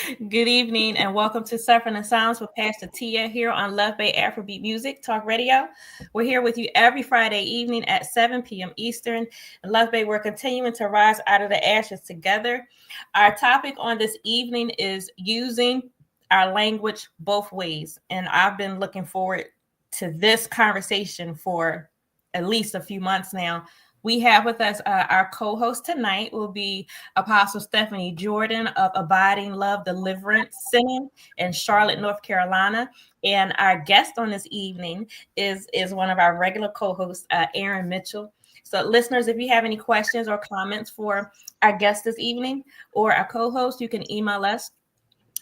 Good evening and welcome to Suffering in Silence with Pastor Tia here on Love Bay Afrobeat Music Talk Radio. We're here with you every Friday evening at 7 p.m. Eastern. In Love Bay, we're continuing to rise out of the ashes together. Our topic on this evening is using our language both ways. And I've been looking forward to this conversation for at least a few months now. We have with us our co-host tonight will be Apostle Stephanie Jordan of Abiding Love Deliverance Center in Charlotte, North Carolina. And our guest on this evening is one of our regular co-hosts, Erin Mitchell. So listeners, if you have any questions or comments for our guest this evening or our co-host, you can email us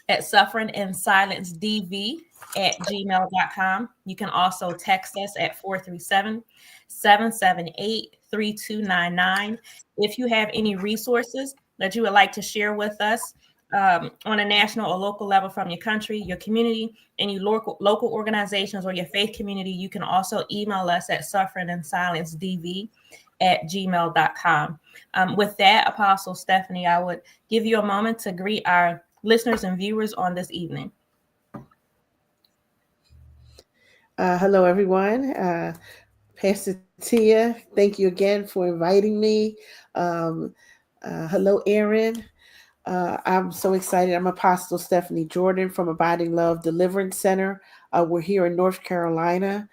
at sufferinginsilencedv@gmail.com. You can also text us at 437-778-3299. If you have any resources that you would like to share with us on a national or local level from your country, your community, any local organizations or your faith community, you can also email us at sufferinginsilencedv@gmail.com. With that, Apostle Stephanie, I would give you a moment to greet our listeners and viewers on this evening. Hello, everyone. Pastor Tia, thank you again for inviting me. Hello, Erin. I'm so excited. I'm Apostle Stephanie Jordan from Abiding Love Deliverance Center. We're here in North Carolina,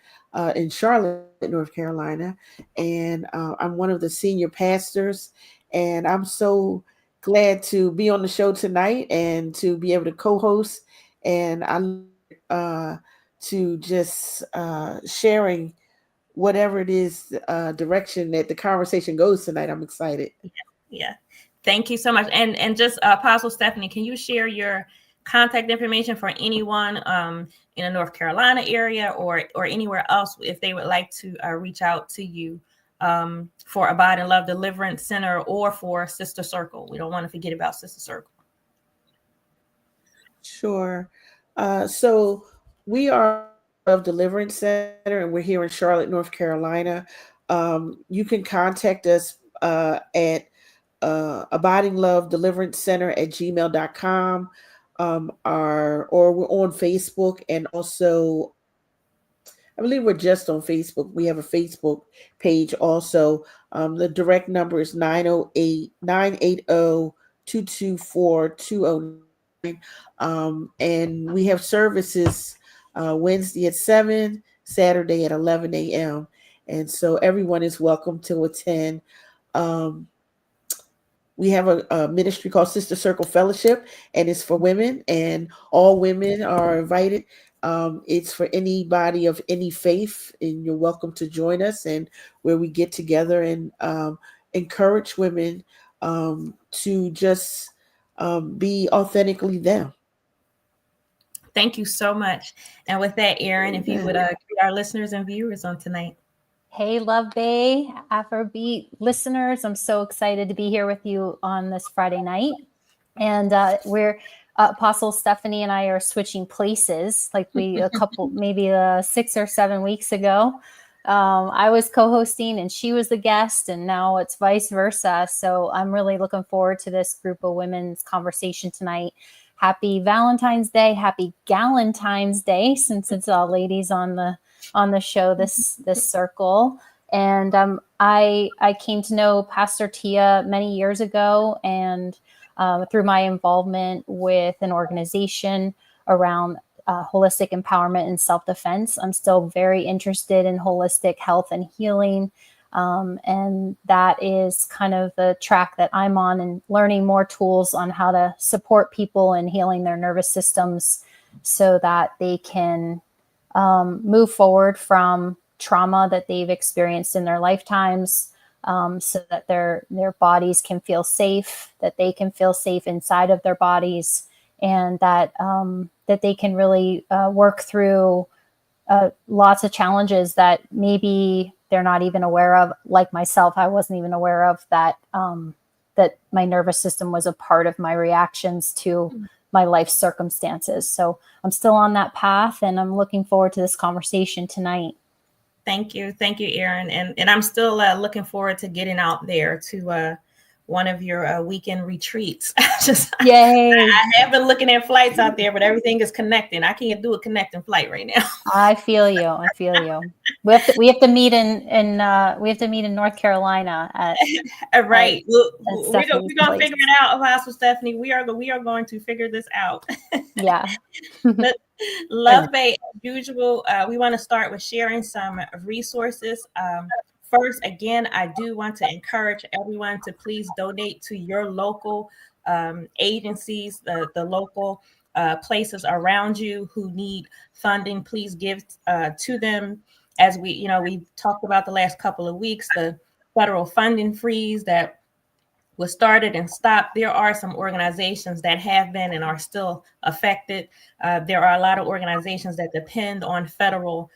in Charlotte, North Carolina, and I'm one of the senior pastors. And I'm so glad to be on the show tonight and to be able to co-host. And I look to just sharing whatever it is direction that the conversation goes tonight. I'm excited. Yeah. Thank you so much. And just Apostle Stephanie, can you share your contact information for anyone in the North Carolina area or anywhere else if they would like to reach out to you for Abide and Love Deliverance Center or for Sister Circle? We don't want to forget about Sister Circle. Sure. So we are of Deliverance Center, and we're here in Charlotte, North Carolina. You can contact us at Abiding Love Deliverance Center at gmail.com. Or we're on Facebook, and also I believe we're just on Facebook. We have a Facebook page also. The direct number is 908-980-224-209. And we have services Wednesday at 7, Saturday at 11 a.m. And so everyone is welcome to attend. We have a ministry called Sister Circle Fellowship, and it's for women, and all women are invited. It's for anybody of any faith, and you're welcome to join us, and where we get together and encourage women to just be authentically them. Thank you so much. And with that, Erin, if you would greet our listeners and viewers on tonight. Hey, Love Bay Afrobeat listeners. I'm so excited to be here with you on this Friday night. And we're Apostle Stephanie and I are switching places like a couple, maybe 6 or 7 weeks ago. I was co-hosting and she was the guest, and now it's vice versa. So I'm really looking forward to this group of women's conversation tonight. Happy Valentine's Day. Happy Galentine's Day, since it's all ladies on the show, this circle. And I came to know Pastor Tia many years ago, and through my involvement with an organization around holistic empowerment and self-defense. I'm still very interested in holistic health and healing. And that is kind of the track that I'm on, and learning more tools on how to support people in healing their nervous systems so that they can move forward from trauma that they've experienced in their lifetimes, so that their bodies can feel safe, that they can feel safe inside of their bodies, and that they can really work through lots of challenges that maybe they're not even aware of. Like myself, I wasn't even aware of that my nervous system was a part of my reactions to my life circumstances. So I'm still on that path, and I'm looking forward to this conversation tonight. Thank you, Erin, and I'm still looking forward to getting out there to one of your weekend retreats. Yay. I have been looking at flights out there, but everything is connecting. I can't do a connecting flight right now. I feel you. I feel you. We have to meet in North Carolina at Right. We're Stephanie's gonna place. figure it out, Apostle Stephanie. We are going to figure this out. Yeah. But Love Bay, as usual, we want to start with sharing some resources. First, again, I do want to encourage everyone to please donate to your local agencies, the local places around you who need funding. Please give to them. As we talked about the last couple of weeks, the federal funding freeze that was started and stopped. There are some organizations that have been and are still affected. There are a lot of organizations that depend on federal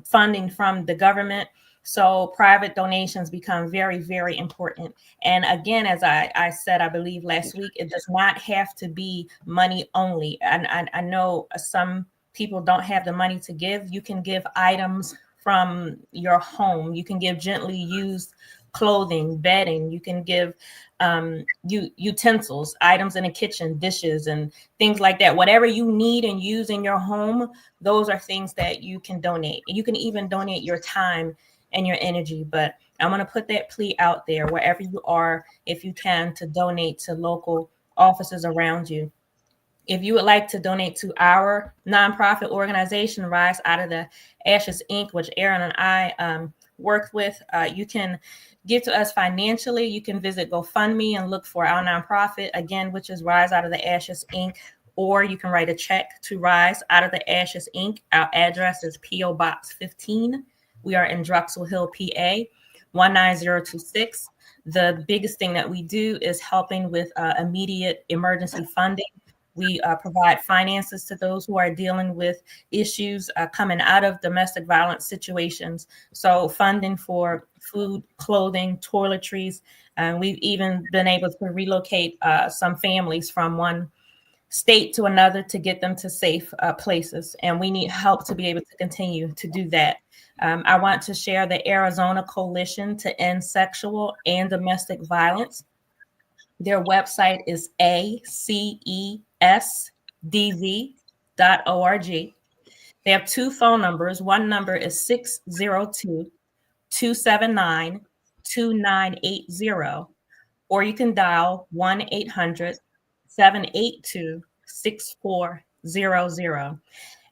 funding from the government. So private donations become very, very important. And again, as I said, I believe last week, it does not have to be money only. And I know some people don't have the money to give. You can give items from your home. You can give gently used clothing, bedding. You can give utensils, items in the kitchen, dishes, and things like that. Whatever you need and use in your home, those are things that you can donate. You can even donate your time and your energy. But I'm going to put that plea out there wherever you are, if you can, to donate to local offices around you. If you would like to donate to our nonprofit organization, Rise Out of the Ashes Inc., which Erin and I worked with, you can give to us financially. You can visit GoFundMe and look for our nonprofit, again, which is Rise Out of the Ashes Inc., or you can write a check to Rise Out of the Ashes Inc. Our address is P.O. Box 15. We are in Drexel Hill, PA, 19026. The biggest thing that we do is helping with immediate emergency funding. We provide finances to those who are dealing with issues coming out of domestic violence situations. So funding for food, clothing, toiletries. And we've even been able to relocate some families from one state to another to get them to safe places. And we need help to be able to continue to do that. I want to share the Arizona Coalition to End Sexual and Domestic Violence. Their website is acesdv.org. They have two phone numbers. One number is 602-279-2980, or you can dial 1-800-782-6400.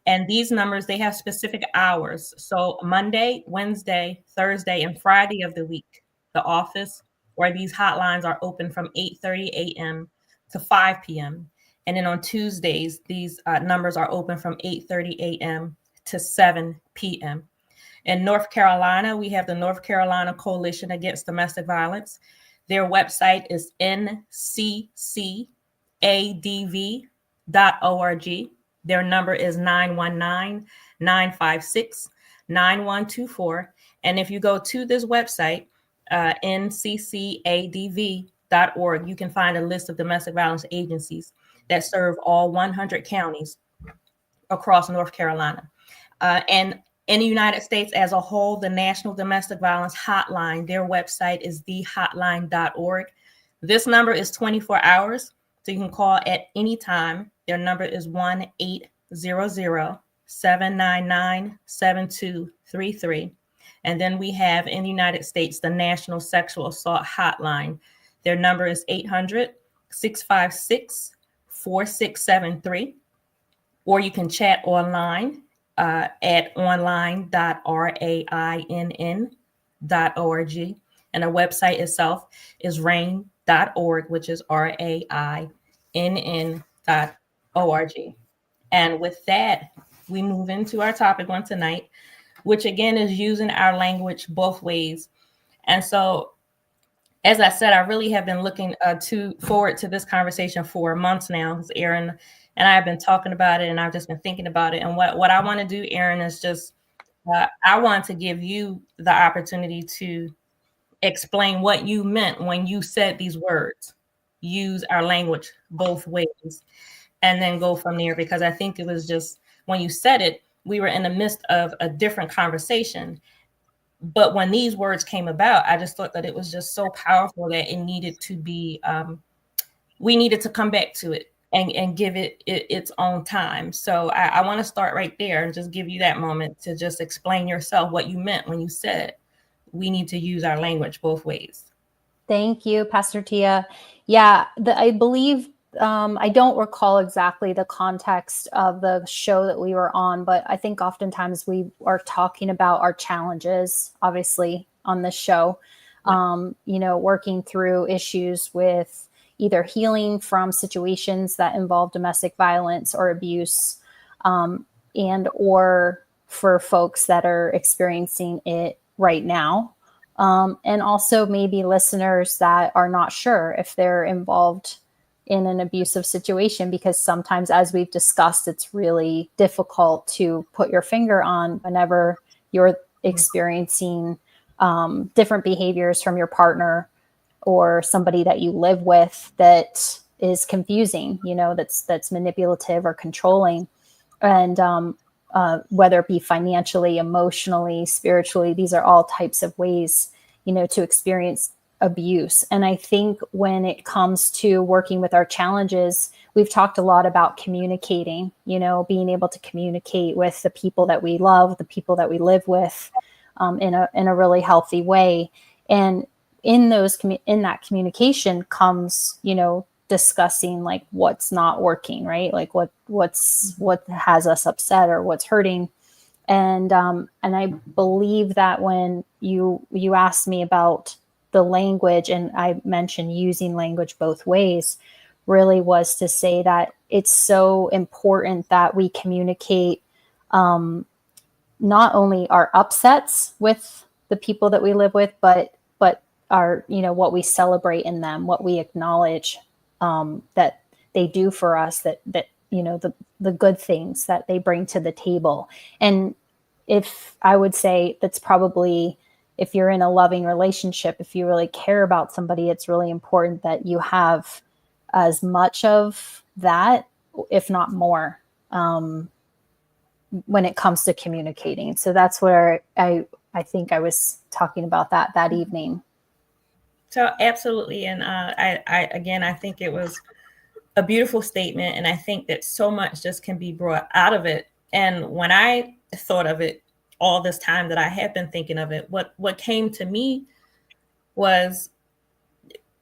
And these numbers, they have specific hours. So Monday, Wednesday, Thursday, and Friday of the week, the office or these hotlines are open from 8:30 a.m. to 5 p.m. And then on Tuesdays, these numbers are open from 8:30 a.m. to 7 p.m. In North Carolina, we have the North Carolina Coalition Against Domestic Violence. Their website is nccadv.org. Their number is 919-956-9124. And if you go to this website, nccadv.org, you can find a list of domestic violence agencies that serve all 100 counties across North Carolina. And in the United States as a whole, the National Domestic Violence Hotline, their website is thehotline.org. This number is 24 hours, so you can call at any time. Their number is 1-800-799-7233. And then we have in the United States, the National Sexual Assault Hotline. Their number is 800-656-4673. Or you can chat online at online.rainn.org. And the website itself is rainn.org, which is rainn.org. And with that, we move into our topic on tonight, which again is using our language both ways. And so, as I said, I really have been looking forward to this conversation for months now, because Erin and I have been talking about it, and I've just been thinking about it. And what I want to do, Erin, is just I want to give you the opportunity to explain what you meant when you said these words, use our language both ways, and then go from there, because I think it was just when you said it, we were in the midst of a different conversation. But when these words came about, I just thought that it was just so powerful that it needed to be, we needed to come back to it and give it its own time. So I want to start right there and just give you that moment to just explain yourself what you meant when you said we need to use our language both ways. Thank you, Pastor Tia. Yeah, I believe, I don't recall exactly the context of the show that we were on, but I think oftentimes we are talking about our challenges, obviously, on this show, working through issues with either healing from situations that involve domestic violence or abuse, and or for folks that are experiencing it right now. And also maybe listeners that are not sure if they're involved in an abusive situation, because sometimes, as we've discussed, it's really difficult to put your finger on whenever you're experiencing different behaviors from your partner or somebody that you live with that is confusing, that's manipulative or controlling. And whether it be financially, emotionally, spiritually, these are all types of ways, to experience abuse. And I think when it comes to working with our challenges, we've talked a lot about communicating, being able to communicate with the people that we love, the people that we live with, in a really healthy way. And in that communication comes, discussing like what's not working, right? Like what has us upset or what's hurting. And I believe that when you asked me about the language, and I mentioned using language both ways, really was to say that it's so important that we communicate, not only our upsets with the people that we live with, but our, what we celebrate in them, what we acknowledge, that they do for us, that the good things that they bring to the table. And if I would say that's probably, if you're in a loving relationship, if you really care about somebody, it's really important that you have as much of that, if not more, when it comes to communicating. So that's where I think I was talking about that evening. So absolutely. And I think it was a beautiful statement. And I think that so much just can be brought out of it. And when I thought of it all this time that I have been thinking of it, what came to me was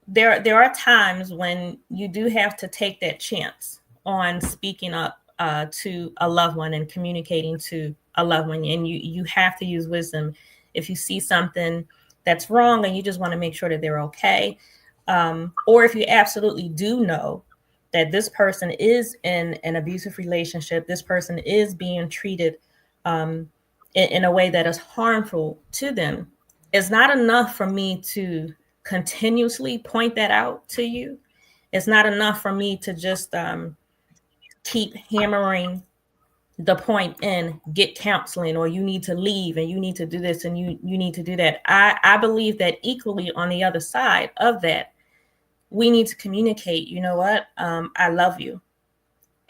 there are times when you do have to take that chance on speaking up to a loved one and communicating to a loved one. And you have to use wisdom. If you see something that's wrong and you just want to make sure that they're okay, or if you absolutely do know that this person is in an abusive relationship, this person is being treated in a way that is harmful to them, it's not enough for me to continuously point that out to you. It's not enough for me to just keep hammering the point in, get counseling, or you need to leave and you need to do this and you need to do that. I believe that equally on the other side of that, we need to communicate, you know what, I love you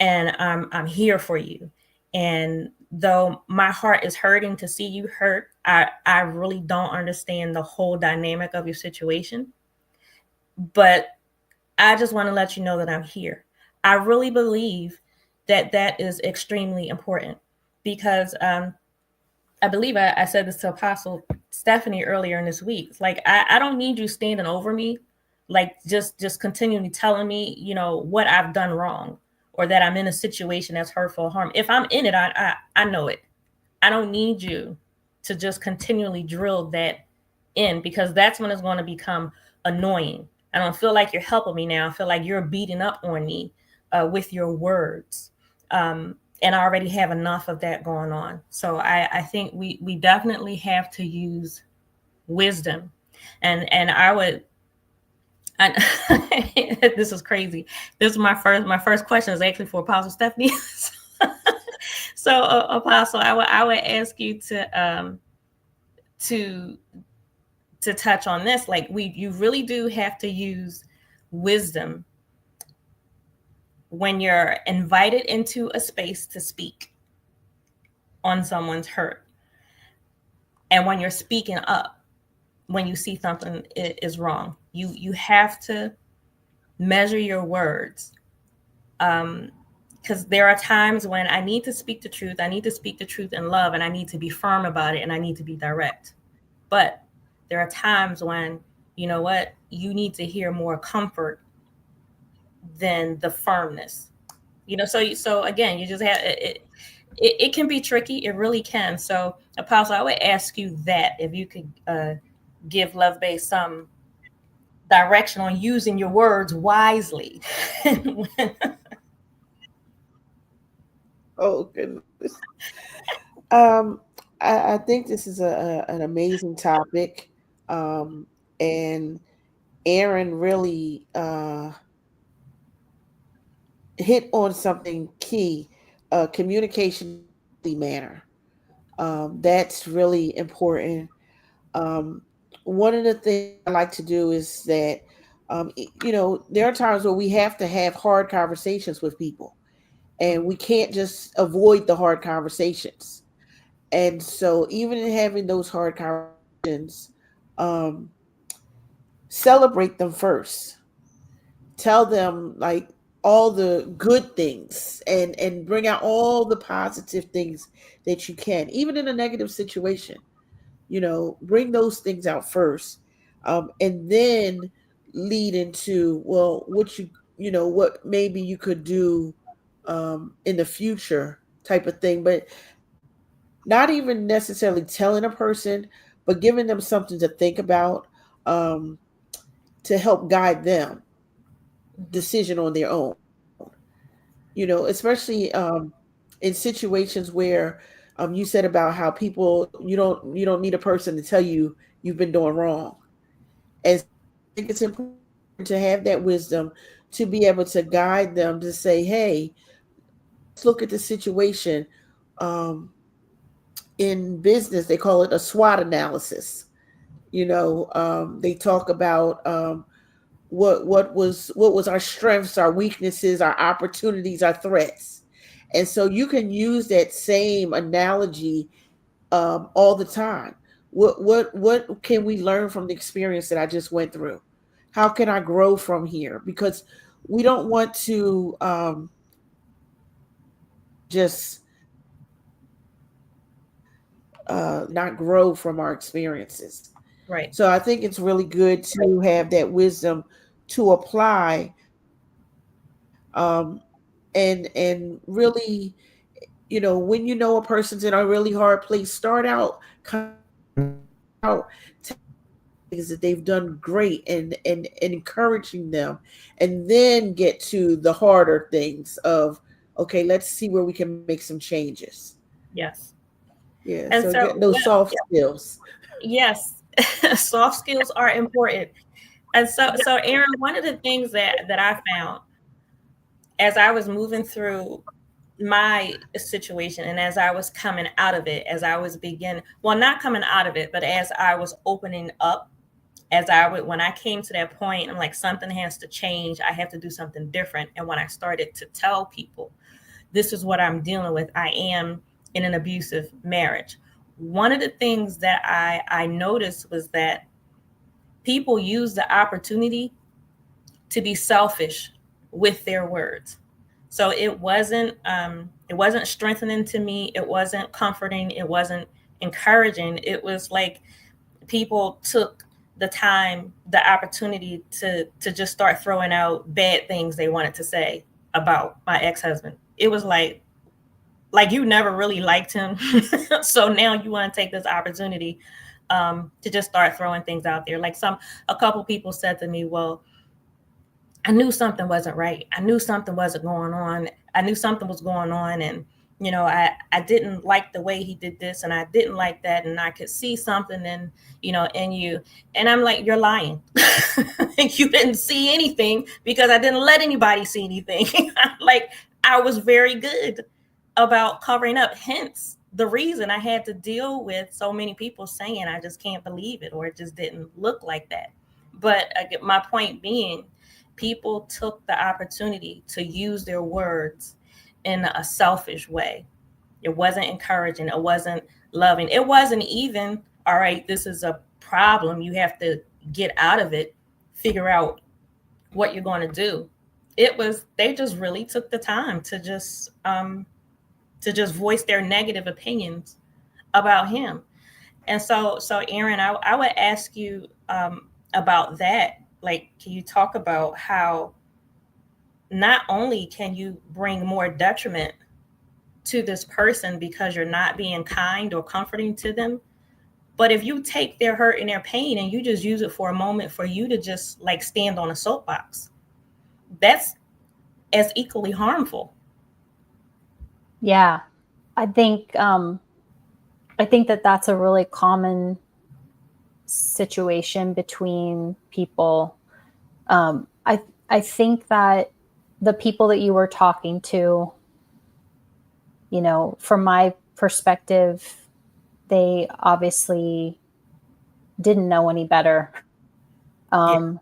and I'm here for you. And though my heart is hurting to see you hurt, I really don't understand the whole dynamic of your situation. But I just want to let you know that I'm here. I really believe that that is extremely important because I believe I said this to Apostle Stephanie earlier in this week. It's like, I don't need you standing over me, like just continually telling me, what I've done wrong or that I'm in a situation that's hurtful or harm. If I'm in it, I know it. I don't need you to just continually drill that in, because that's when it's going to become annoying. I don't feel like you're helping me now. I feel like you're beating up on me with your words. And I already have enough of that going on. So I think we definitely have to use wisdom. And I would, this is crazy. This is my first question is actually for Apostle Stephanie. So Apostle, I would ask you to touch on this. Like you really do have to use wisdom when you're invited into a space to speak on someone's hurt. And when you're speaking up, when you see something is wrong, you have to measure your words. Because there are times when I need to speak the truth. I need to speak the truth in love, and I need to be firm about it, and I need to be direct. But there are times when, you know what, you need to hear more comfort than the firmness. So again, you just have it can be tricky. It really can. So, Apostle, I would ask you that if you could give Love Base some direction on using your words wisely. Oh goodness. Um, I think this is an amazing topic, and Erin really hit on something key. Communication manner. That's really important. Um, One of the things I like to do is that, there are times where we have to have hard conversations with people, and we can't just avoid the hard conversations. And so, even in having those hard conversations, um, celebrate them first. Tell them like all the good things, and bring out all the positive things that you can, even in a negative situation. Bring those things out first, and then lead into, well, what maybe you could do in the future, type of thing. But not even necessarily telling a person, but giving them something to think about, um, to help guide them decision on their own. Especially in situations where, you said about how people, you don't need a person to tell you you've been doing wrong. And so I think it's important to have that wisdom, to be able to guide them, to say, hey, let's look at the situation. um, in business, they call it a SWOT analysis. They talk about, what was our strengths, our weaknesses, our opportunities, our threats. And so you can use that same analogy all the time. What can we learn from the experience that I just went through? How can I grow from here? Because we don't want to just not grow from our experiences. Right. So I think it's really good to have that wisdom to apply, and really, when a person's in a really hard place, start out out things that they've done great, and encouraging them, and then get to the harder things of, okay, let's see where we can make some changes. Yes. Yeah, And so so, get those soft skills. yes, soft skills are important. And so, Erin, one of the things that I found as I was moving through my situation, and as I was coming out of it, as I was well, not coming out of it, but as I was opening up, when I came to that point, I'm like, something has to change. I have to do something different. And when I started to tell people, this is what I'm dealing with, I am in an abusive marriage. One of the things that I noticed was that people use the opportunity to be selfish with their words. So it wasn't strengthening to me. It wasn't comforting. It wasn't encouraging. It was like people took the time, the opportunity to just start throwing out bad things they wanted to say about my ex-husband. It was like you never really liked him. So now you want to take this opportunity to just start throwing things out there. Like a couple people said to me, well, I knew something wasn't right. I knew something wasn't going on. I knew something was going on. And, I didn't like the way he did this, and I didn't like that. And I could see something in you. And I'm like, you're lying. You didn't see anything because I didn't let anybody see anything. Like, I was very good about covering up. Hence the reason I had to deal with so many people saying, I just can't believe it, or it just didn't look like that. But my point being, people took the opportunity to use their words in a selfish way. It wasn't encouraging. It wasn't loving. It wasn't even all right, this is a problem. You have to get out of it, figure out what you're going to do. They just really took the time to just voice their negative opinions about him. And so Erin, I would ask you about that. Like, can you talk about how not only can you bring more detriment to this person because you're not being kind or comforting to them, but if you take their hurt and their pain and you just use it for a moment for you to just like stand on a soapbox, that's as equally harmful. Yeah, I think that that's a really common situation between people. I think that the people that you were talking to, you know, from my perspective, they obviously didn't know any better Yeah.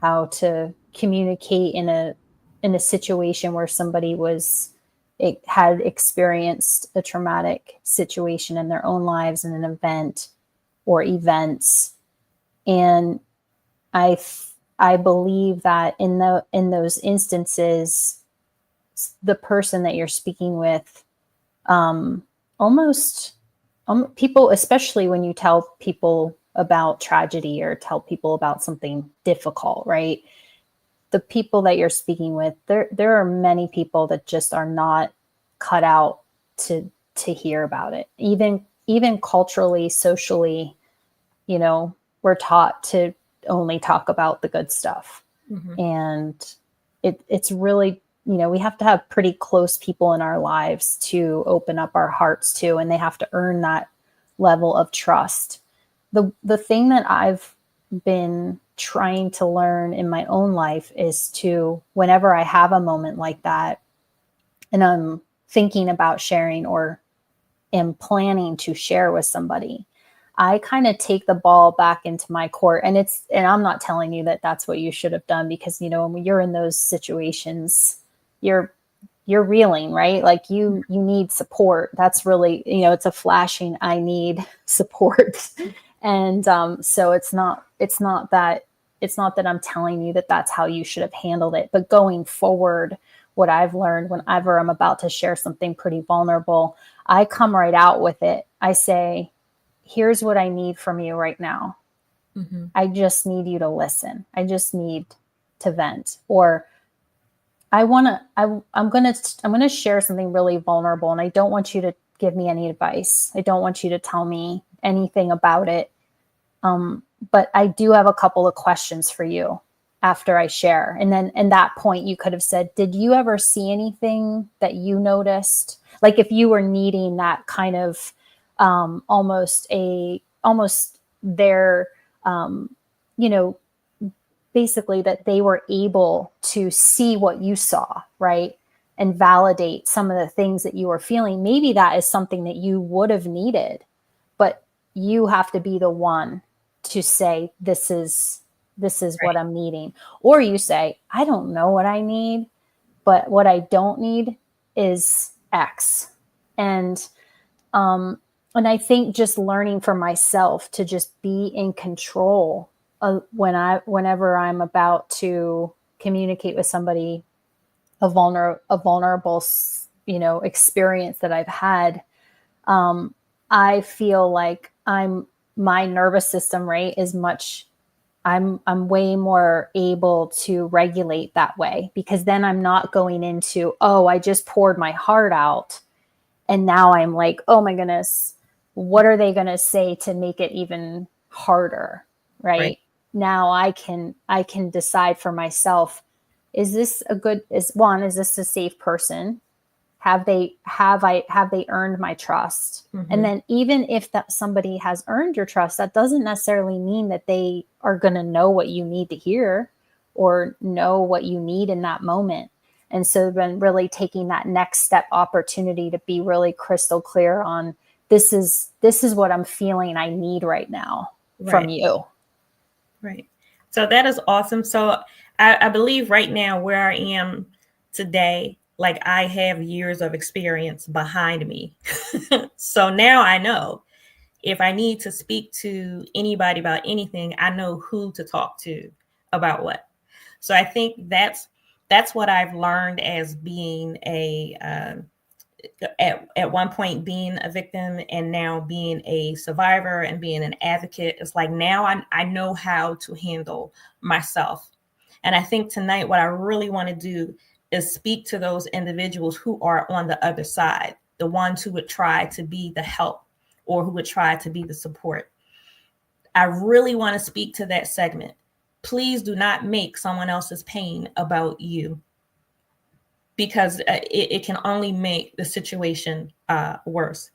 how to communicate in a situation where somebody had experienced a traumatic situation in their own lives in an event or events. And I believe that in those instances, the person that you're speaking with, almost people, especially when you tell people about tragedy or tell people about something difficult, right? The people that you're speaking with, there are many people that just are not cut out to hear about it. Even culturally, socially, you know, we're taught to only talk about the good stuff. Mm-hmm. And it's really, you know, we have to have pretty close people in our lives to open up our hearts to, and they have to earn that level of trust. The thing that I've been trying to learn in my own life is to, whenever I have a moment like that and I'm thinking about sharing or am planning to share with somebody, I kind of take the ball back into my court. And I'm not telling you that that's what you should have done, because, you know, when you're in those situations, you're reeling, right? Like you need support. That's really, you know, it's a flashing, I need support. And so it's not that I'm telling you that that's how you should have handled it. But going forward, what I've learned whenever I'm about to share something pretty vulnerable, I come right out with it. I say, here's what I need from you right now. Mm-hmm. I just need you to listen. I just need to vent. Or I'm going to share something really vulnerable, and I don't want you to give me any advice. I don't want you to tell me anything about it. But I do have a couple of questions for you after I share. And then in that point, you could have said, did you ever see anything that you noticed? Like if you were needing that kind of almost their, you know, basically that they were able to see what you saw, right? And validate some of the things that you were feeling. Maybe that is something that you would have needed, but you have to be the one to say, this is right. What I'm needing. Or you say, I don't know what I need, but what I don't need is X. And I think just learning for myself to just be in control whenever I'm about to communicate with somebody a vulnerable, you know, experience that I've had. I feel like my nervous system rate is I'm way more able to regulate that way, because then I'm not going into, oh, I just poured my heart out. And now I'm like, oh my goodness, what are they going to say to make it even harder? Right. Now I can decide for myself, is this is this a safe person? Have they earned my trust? Mm-hmm. And then even if that somebody has earned your trust, that doesn't necessarily mean that they are going to know what you need to hear or know what you need in that moment. And so then really taking that next step opportunity to be really crystal clear on, this is what I'm feeling I need right now from you. Right. So that is awesome. So I believe right now where I am today, like I have years of experience behind me. So now I know if I need to speak to anybody about anything, I know who to talk to about what. So I think that's what I've learned as being at one point being a victim and now being a survivor and being an advocate. It's like now I know how to handle myself. And I think tonight what I really want to do is speak to those individuals who are on the other side, the ones who would try to be the help or who would try to be the support. I really want to speak to that segment. Please do not make someone else's pain about you, because it can only make the situation worse.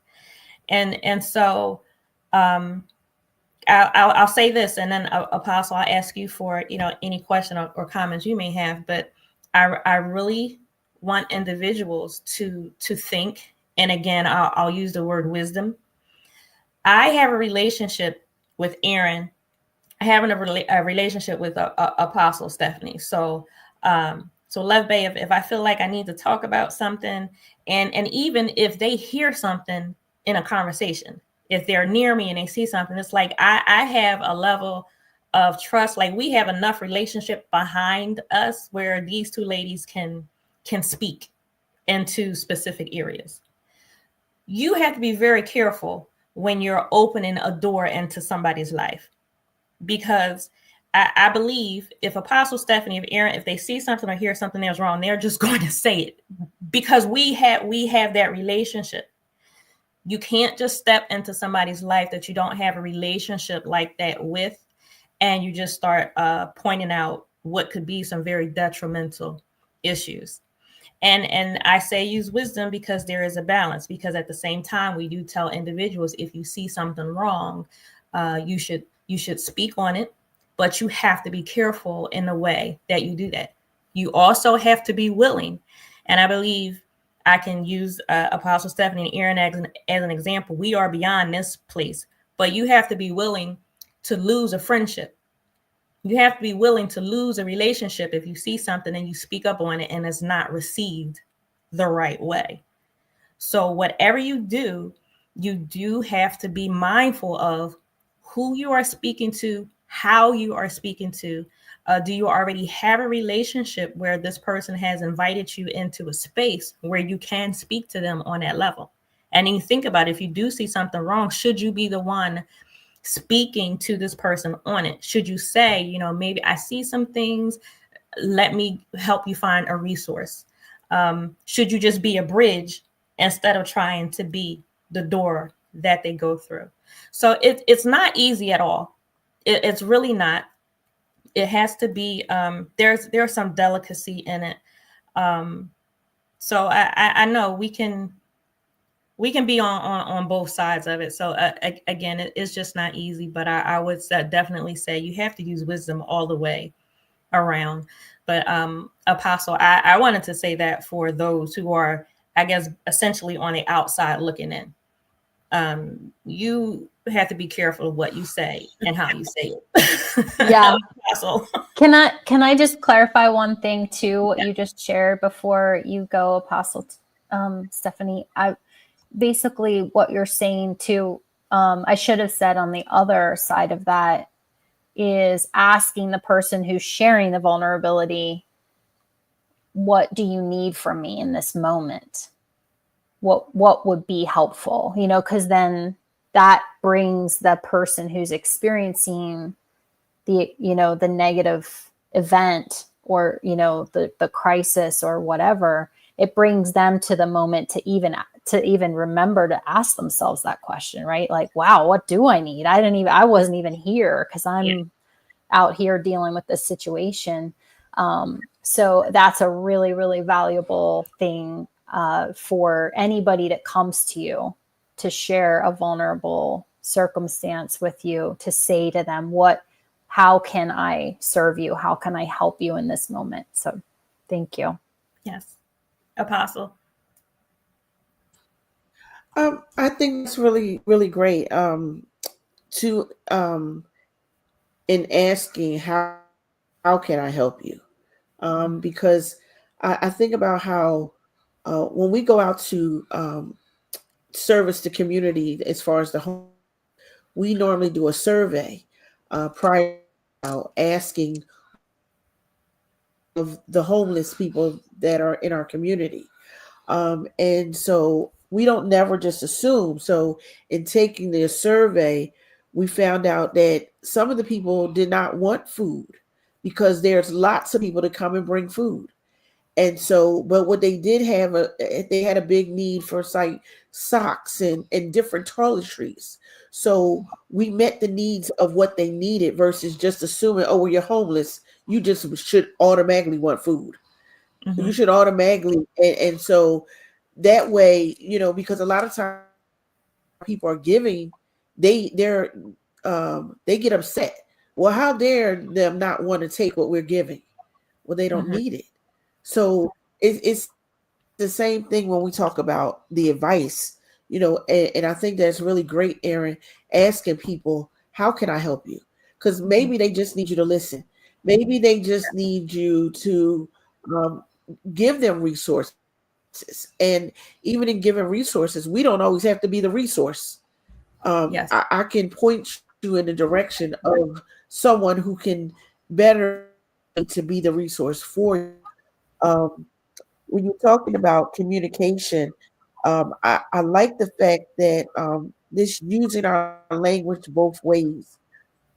And so I'll say this, and then Apostle, I'll ask you for any question or comments you may have. But I really want individuals to think, and again, I'll use the word wisdom. I have a relationship with Erin. I have a relationship with Apostle Stephanie. So Love Bay, if I feel like I need to talk about something, and even if they hear something in a conversation, if they're near me and they see something, it's like I have a level of trust. Like we have enough relationship behind us where these two ladies can speak into specific areas. You have to be very careful when you're opening a door into somebody's life, because I believe if Apostle Stephanie, if Erin, if they see something or hear something that's wrong, they're just going to say it, because we have that relationship. You can't just step into somebody's life that you don't have a relationship like that with, and you just start pointing out what could be some very detrimental issues. And I say use wisdom because there is a balance, because at the same time, we do tell individuals, if you see something wrong, you should speak on it, but you have to be careful in the way that you do that. You also have to be willing. And I believe I can use Apostle Stephanie and Erin as an example. We are beyond this place, but you have to be willing to lose a friendship. You have to be willing to lose a relationship if you see something and you speak up on it and it's not received the right way. So whatever you do have to be mindful of who you are speaking to, how you are speaking to. Do you already have a relationship where this person has invited you into a space where you can speak to them on that level? And then you think about it, if you do see something wrong, should you be the one speaking to this person on it? Should you say, maybe I see some things, let me help you find a resource? Should you just be a bridge instead of trying to be the door that they go through? So it's not easy at all. It's really not. It has to be, there's some delicacy in it. So I know we can be on both sides of it. So again, it's just not easy, but I would definitely say you have to use wisdom all the way around. But Apostle, I wanted to say that for those who are, I guess, essentially on the outside looking in, you have to be careful of what you say and how you say it. Yeah. Apostle. Can I just clarify one thing too, what you just shared before you go, Apostle Stephanie? Basically what you're saying too, I should have said on the other side of that, is asking the person who's sharing the vulnerability, what do you need from me in this moment? What would be helpful? Because then that brings the person who's experiencing the negative event or the crisis or whatever, it brings them to the moment to even remember to ask themselves that question, right? Like, wow, what do I need? I wasn't even here because I'm out here dealing with this situation. So that's a really, really valuable thing for anybody that comes to you to share a vulnerable circumstance with you, to say to them, how can I serve you? How can I help you in this moment? So thank you. Yes. Apostle. I think it's really, really great. To in asking how can I help you? Because I think about how when we go out to service the community as far as the home, we normally do a survey prior asking of the homeless people that are in our community. And so we don't never just assume. So in taking the survey, we found out that some of the people did not want food because there's lots of people to come and bring food. And so, but what they did have, they had a big need for like socks and different toiletries. So we met the needs of what they needed versus just assuming, oh, well, you're homeless. You just should automatically want food. You Mm-hmm. should automatically, and so that way, because a lot of times people are giving, they get upset. Well, how dare them not want to take what we're giving? Well, they don't Mm-hmm. need it. So it's the same thing when we talk about the advice, and I think that's really great, Erin, asking people, how can I help you? Because Mm-hmm. maybe they just need you to listen. Maybe they just need you to um, give them resources. And even in giving resources, we don't always have to be the resource. Yes. I can point you in the direction of someone who can better to be the resource for you. Um, when you're talking about communication, I like the fact that this using our language both ways.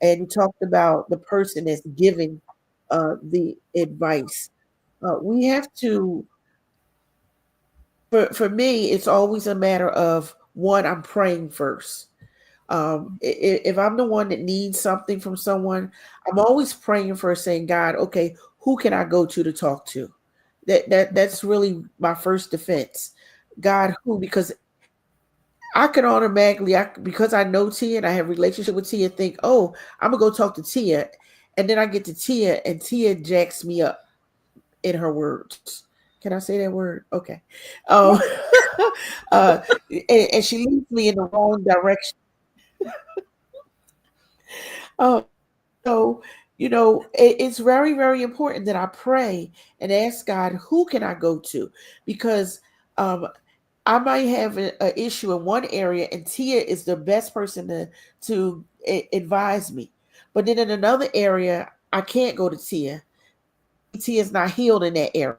And you talked about the person that's giving the advice. We have to, for me, it's always a matter of one, I'm praying first. If I'm the one that needs something from someone, I'm always praying first, saying, God, okay, who can I go to talk to? That's really my first defense. God, who? Because I can automatically, because I know Tia and I have a relationship with Tia, think, oh, I'm gonna go talk to Tia, and then I get to Tia, and Tia jacks me up in her words. Can I say that word? Okay. Um, uh, and she leads me in the wrong direction. Oh, so, it's very, very important that I pray and ask God, who can I go to? Because um, I might have a issue in one area, and Tia is the best person to advise me. But then in another area, I can't go to Tia. Tia is not healed in that area.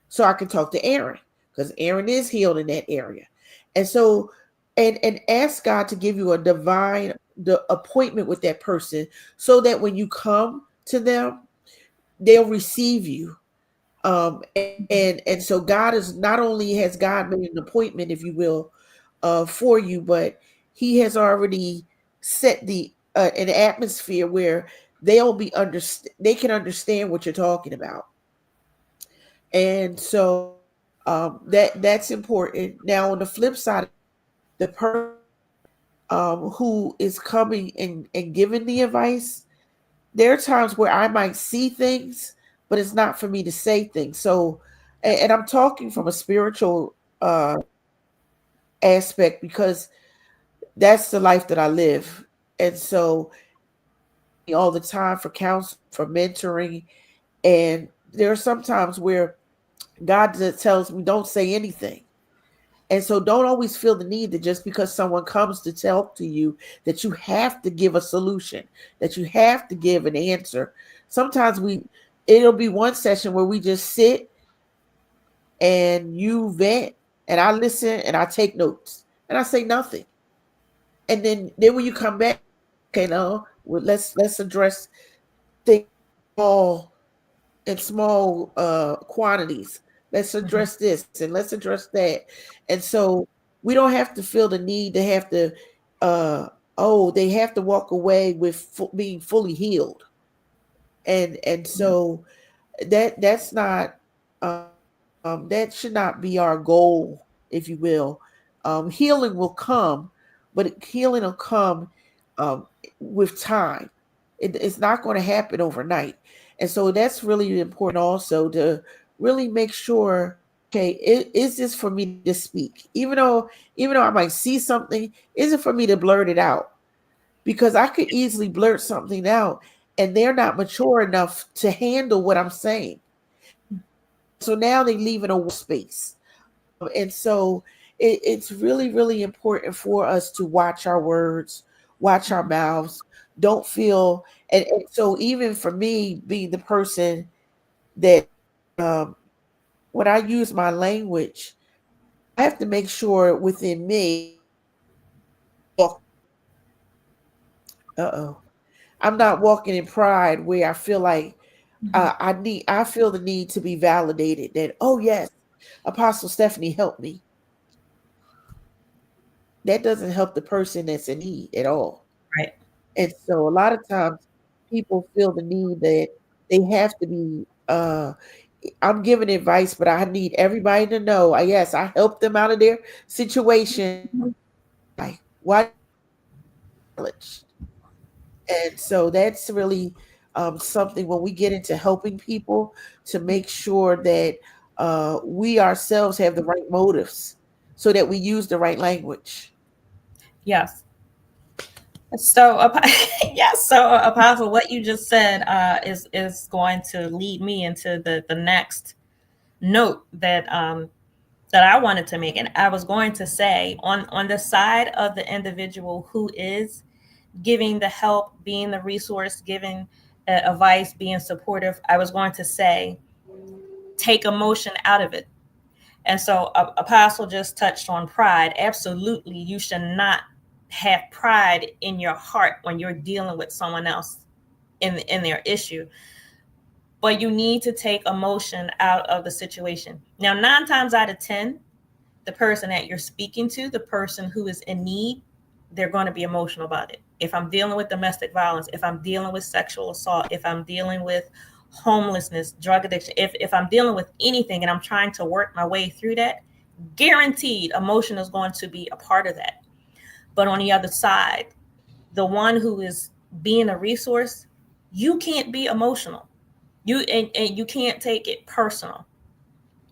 So I can talk to Erin because Erin is healed in that area. And so, and ask God to give you a divine the appointment with that person so that when you come to them, they'll receive you. And so God is not only has God made an appointment, if you will, for you, but He has already set the an atmosphere where they can understand what you're talking about. And so that's important. Now on the flip side, the person who is coming and giving the advice, there are times where I might see things, but it's not for me to say things. So, and I'm talking from a spiritual aspect because that's the life that I live. And so all the time for counsel, for mentoring, and there are some times where God just tells me don't say anything. And so don't always feel the need that just because someone comes to talk to you that you have to give a solution, that you have to give an answer. Sometimes it'll be one session where we just sit and you vent and I listen and I take notes and I say nothing. And then when you come back, okay, no, well, let's address things all in small quantities. Let's Mm-hmm. address this and let's address that. And so we don't have to feel the need to have to, uh, they have to walk away with being fully healed. And so that's not that should not be our goal, if you will. Healing will come, but healing will come um, with time. It's not going to happen overnight, and so that's really important also to really make sure. Okay, is this for me to speak? Even though I might see something, is it for me to blurt it out? Because I could easily blurt something out, and they're not mature enough to handle what I'm saying. So now they leave in a space. And so it's really, really important for us to watch our words, watch our mouths, don't feel, and so even for me being the person that um when I use my language, I have to make sure within me, uh-oh, I'm not walking in pride where I feel like I feel the need to be validated that, oh yes, Apostle Stephanie helped me. That doesn't help the person that's in need at all. Right. And so a lot of times people feel the need that they have to be I'm giving advice, but I need everybody to know, yes, I helped them out of their situation. Why? And so that's really something when we get into helping people to make sure that we ourselves have the right motives so that we use the right language. Yes. So, yes. So, Apostle, what you just said is going to lead me into the next note that I wanted to make, and I was going to say on the side of the individual who is giving the help, being the resource, giving advice, being supportive. I was going to say, take emotion out of it. And so, Apostle just touched on pride. Absolutely, you should not have pride in your heart when you're dealing with someone else in their issue. But you need to take emotion out of the situation. Now, 9 times out of 10, the person that you're speaking to, the person who is in need, they're going to be emotional about it. If I'm dealing with domestic violence, if I'm dealing with sexual assault, if I'm dealing with homelessness, drug addiction, if I'm dealing with anything and I'm trying to work my way through that, guaranteed emotion is going to be a part of that. But on the other side, the one who is being a resource, you can't be emotional. And you can't take it personal.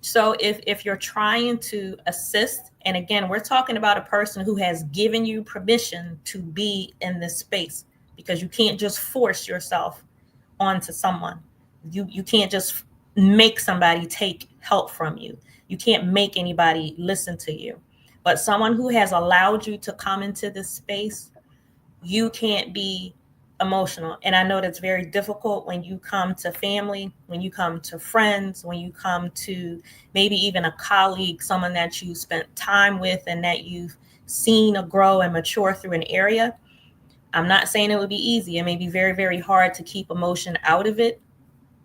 So if you're trying to assist, and again, we're talking about a person who has given you permission to be in this space, because you can't just force yourself onto someone. You can't just make somebody take help from you. You can't make anybody listen to you. But someone who has allowed you to come into this space, you can't be emotional. And I know that's very difficult when you come to family, when you come to friends, when you come to maybe even a colleague, someone that you spent time with and that you've seen grow and mature through an area. I'm not saying it would be easy. It may be very, very hard to keep emotion out of it,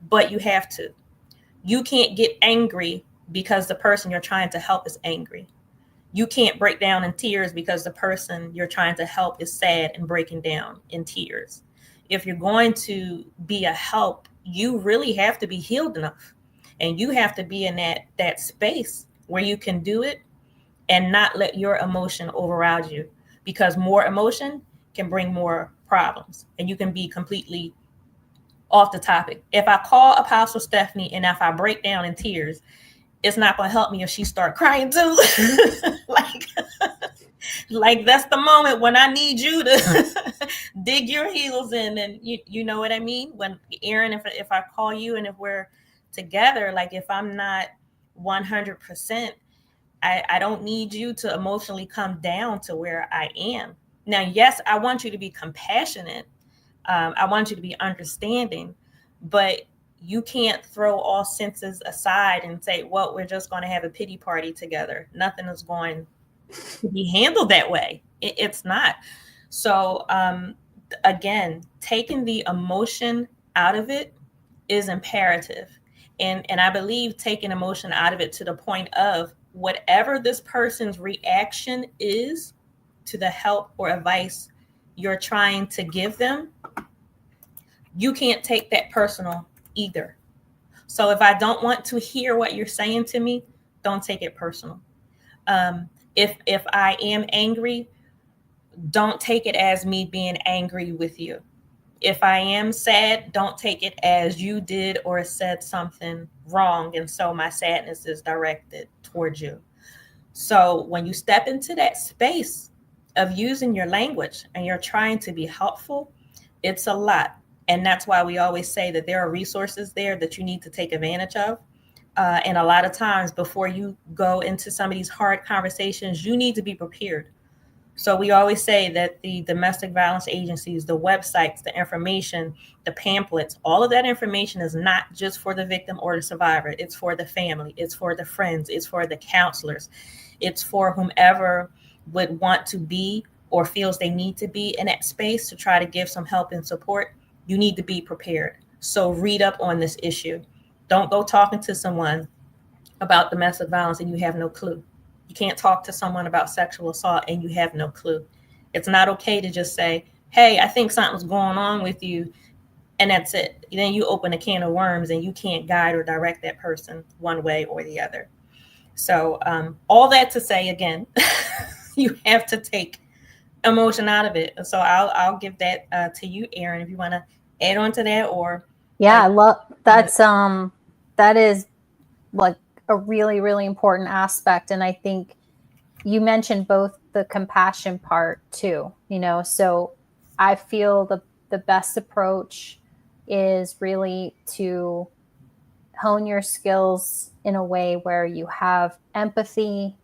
but you have to. You can't get angry because the person you're trying to help is angry. You can't break down in tears because the person you're trying to help is sad and breaking down in tears. If you're going to be a help, you really have to be healed enough, and you have to be in that space where you can do it and not let your emotion override you, because more emotion can bring more problems and you can be completely off the topic. If I call Apostle Stephanie and if I break down in tears, it's not going to help me if she start crying too. like like that's the moment when I need you to dig your heels in, and you know what I mean. When Erin, if I call you and if we're together, like if I'm not 100%, I don't need you to emotionally come down to where I am. Now, yes, I want you to be compassionate. I want you to be understanding, but you can't throw all senses aside and say, well, we're just going to have a pity party together. Nothing is going to be handled that way. It's not. So, again, taking the emotion out of it is imperative. And I believe taking emotion out of it to the point of whatever this person's reaction is to the help or advice you're trying to give them, you can't take that personal either. So if I don't want to hear what you're saying to me, don't take it personal. If I am angry, don't take it as me being angry with you. If I am sad, don't take it as you did or said something wrong, and so my sadness is directed towards you. So when you step into that space of using your language and you're trying to be helpful, it's a lot. And that's why we always say that there are resources there that you need to take advantage of. And a lot of times before you go into some of these hard conversations, you need to be prepared. So we always say that the domestic violence agencies, the websites, the information, the pamphlets, all of that information is not just for the victim or the survivor. It's for the family. It's for the friends. It's for the counselors. It's for whomever would want to be or feels they need to be in that space to try to give some help and support. You need to be prepared. So read up on this issue. Don't go talking to someone about domestic violence and you have no clue. You can't talk to someone about sexual assault and you have no clue. It's not okay to just say, hey, I think something's going on with you, and that's it. Then you open a can of worms and you can't guide or direct that person one way or the other. So all that to say, again, you have to take emotion out of it. So I'll give that to you, Erin, if you want to add on to that. Or yeah, I love that's that is like a really, really important aspect. And I think you mentioned both the compassion part too, you know, so I feel the best approach is really to hone your skills in a way where you have empathy,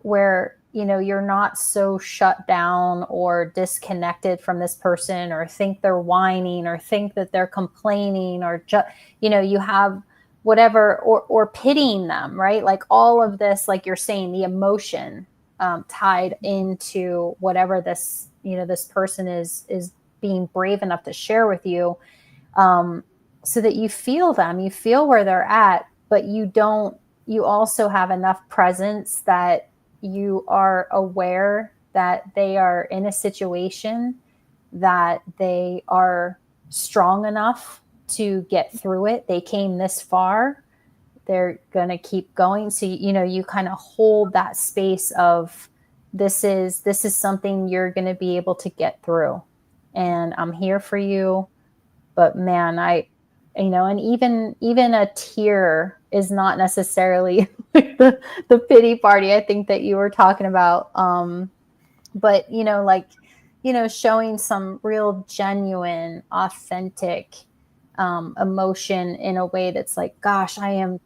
where, you know, you're not so shut down or disconnected from this person, or think they're whining, or think that they're complaining, or you know, you have whatever, or pitying them, right? Like all of this, like you're saying, the emotion tied into whatever this, you know, this person is being brave enough to share with you, so that you feel them, you feel where they're at, but you also have enough presence that you are aware that they are in a situation that they are strong enough to get through it. They came this far. They're going to keep going. So, you know, you kind of hold that space of this is something you're going to be able to get through. And I'm here for you. But man, you know, and even a tear is not necessarily the pity party I think that you were talking about. But, you know, like, you know, showing some real genuine, authentic emotion in a way that's like, gosh, I'm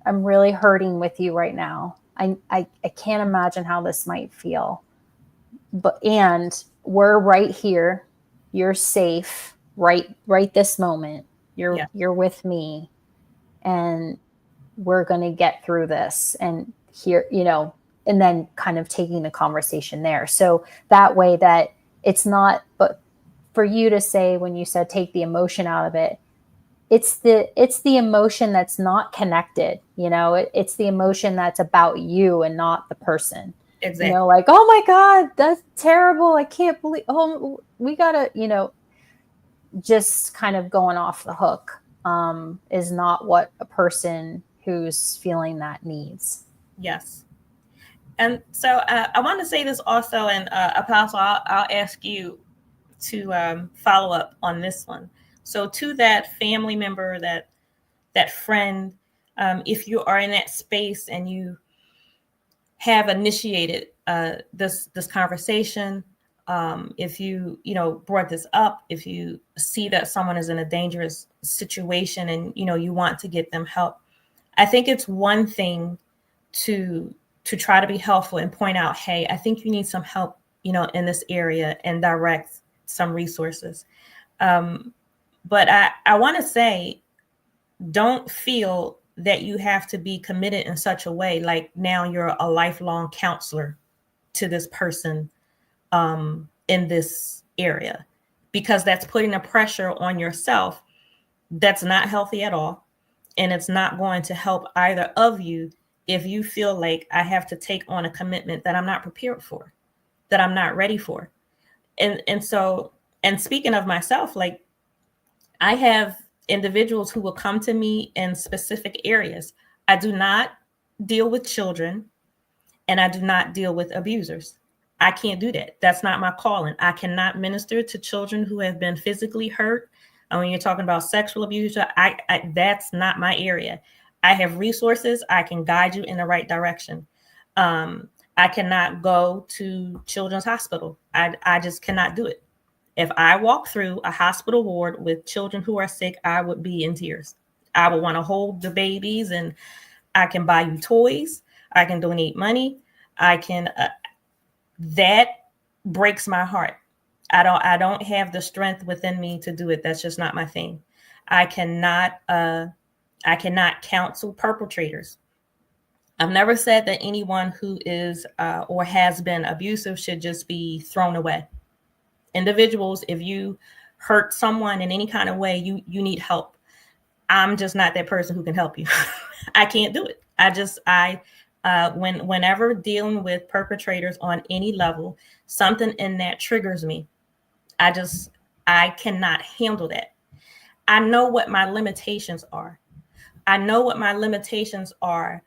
really hurting with you right now. I can't imagine how this might feel. And we're right here. You're safe right this moment. You're with me, and we're going to get through this. And here, you know, and then kind of taking the conversation there. So that way that it's not, but for you to say, when you said take the emotion out of it, it's the emotion that's not connected, you know, it's the emotion that's about you and not the person. Exactly. You know, like, oh my God, that's terrible. I can't believe, oh, we gotta, you know, just kind of going off the hook is not what a person who's feeling that needs. Yes. And so I want to say this also, and Apostle, I'll ask you to follow up on this one. So to that family member, that friend, if you are in that space and you have initiated this conversation, if you brought this up, if you see that someone is in a dangerous situation and you want to get them help, I think it's one thing to try to be helpful and point out, hey, I think you need some help, in this area, and direct some resources. But I want to say, don't feel that you have to be committed in such a way, like now you're a lifelong counselor to this person in this area, because that's putting a pressure on yourself that's not healthy at all. And it's not going to help either of you if you feel like I have to take on a commitment that I'm not prepared for, that I'm not ready for. And so, and speaking of myself, like, I have individuals who will come to me in specific areas. I do not deal with children, and I do not deal with abusers. I can't do that. That's not my calling. I cannot minister to children who have been physically hurt. And when you're talking about sexual abuse, that's not my area. I have resources. I can guide you in the right direction. I cannot go to Children's Hospital. I just cannot do it. If I walk through a hospital ward with children who are sick, I would be in tears. I would want to hold the babies, and I can buy you toys. I can donate money. I can that breaks my heart. I don't have the strength within me to do it. That's just not my thing. I cannot counsel perpetrators. I've never said that anyone who is or has been abusive should just be thrown away. Individuals, if you hurt someone in any kind of way, you need help. I'm just not that person who can help you. I can't do it. Whenever dealing with perpetrators on any level, something in that triggers me. I cannot handle that. I know what my limitations are. I know what my limitations are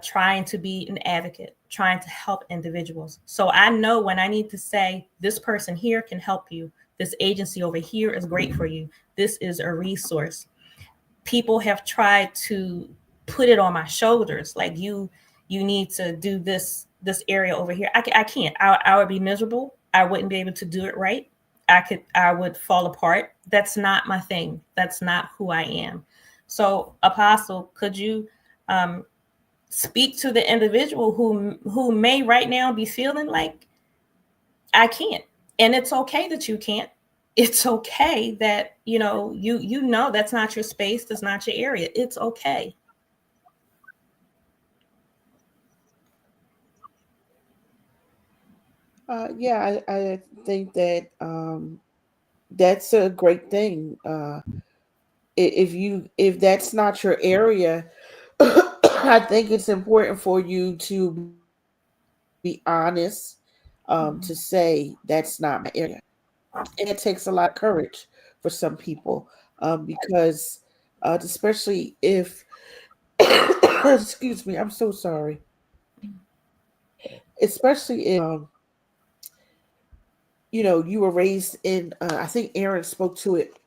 trying to be an advocate, trying to help individuals. So I know when I need to say, this person here can help you. This agency over here is great for you. This is a resource. People have tried to put it on my shoulders. Like you need to do this area over here. I can't. I would be miserable. I wouldn't be able to do it right. I would fall apart. That's not my thing. That's not who I am. So, Apostle, could you speak to the individual who may right now be feeling like, I can't, and it's okay that you can't. It's okay that you know that's not your space, that's not your area. It's okay. Yeah, I think that that's a great thing. If that's not your area, I think it's important for you to be honest, to say that's not my area, and it takes a lot of courage for some people, because especially if excuse me, I'm so sorry. Especially if you were raised in, I think Erin spoke to it.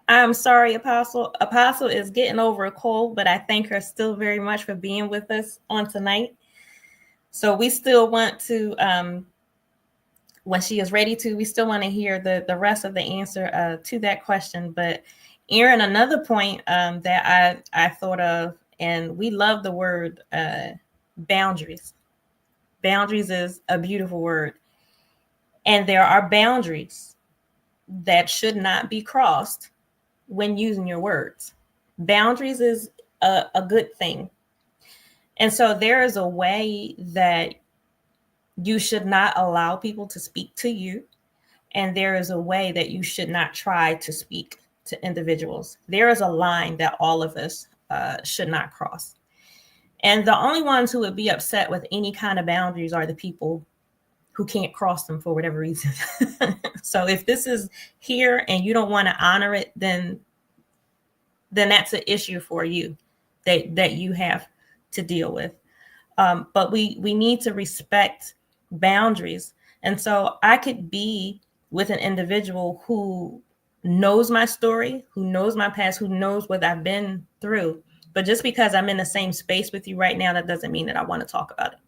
I'm sorry, Apostle. Apostle is getting over a cold, but I thank her still very much for being with us on tonight. So we still want to, when she is ready to, we still want to hear the rest of the answer to that question. But Erin, another point that I thought of, and we love the word boundaries. Boundaries is a beautiful word. And there are boundaries that should not be crossed when using your words. Boundaries is a good thing. And so there is a way that you should not allow people to speak to you. And there is a way that you should not try to speak to individuals. There is a line that all of us should not cross. And the only ones who would be upset with any kind of boundaries are the people who can't cross them for whatever reason. So if this is here and you don't want to honor it, then that's an issue for you that you have to deal with. But we need to respect boundaries. And so I could be with an individual who knows my story, who knows my past, who knows what I've been through. But just because I'm in the same space with you right now, that doesn't mean that I want to talk about it.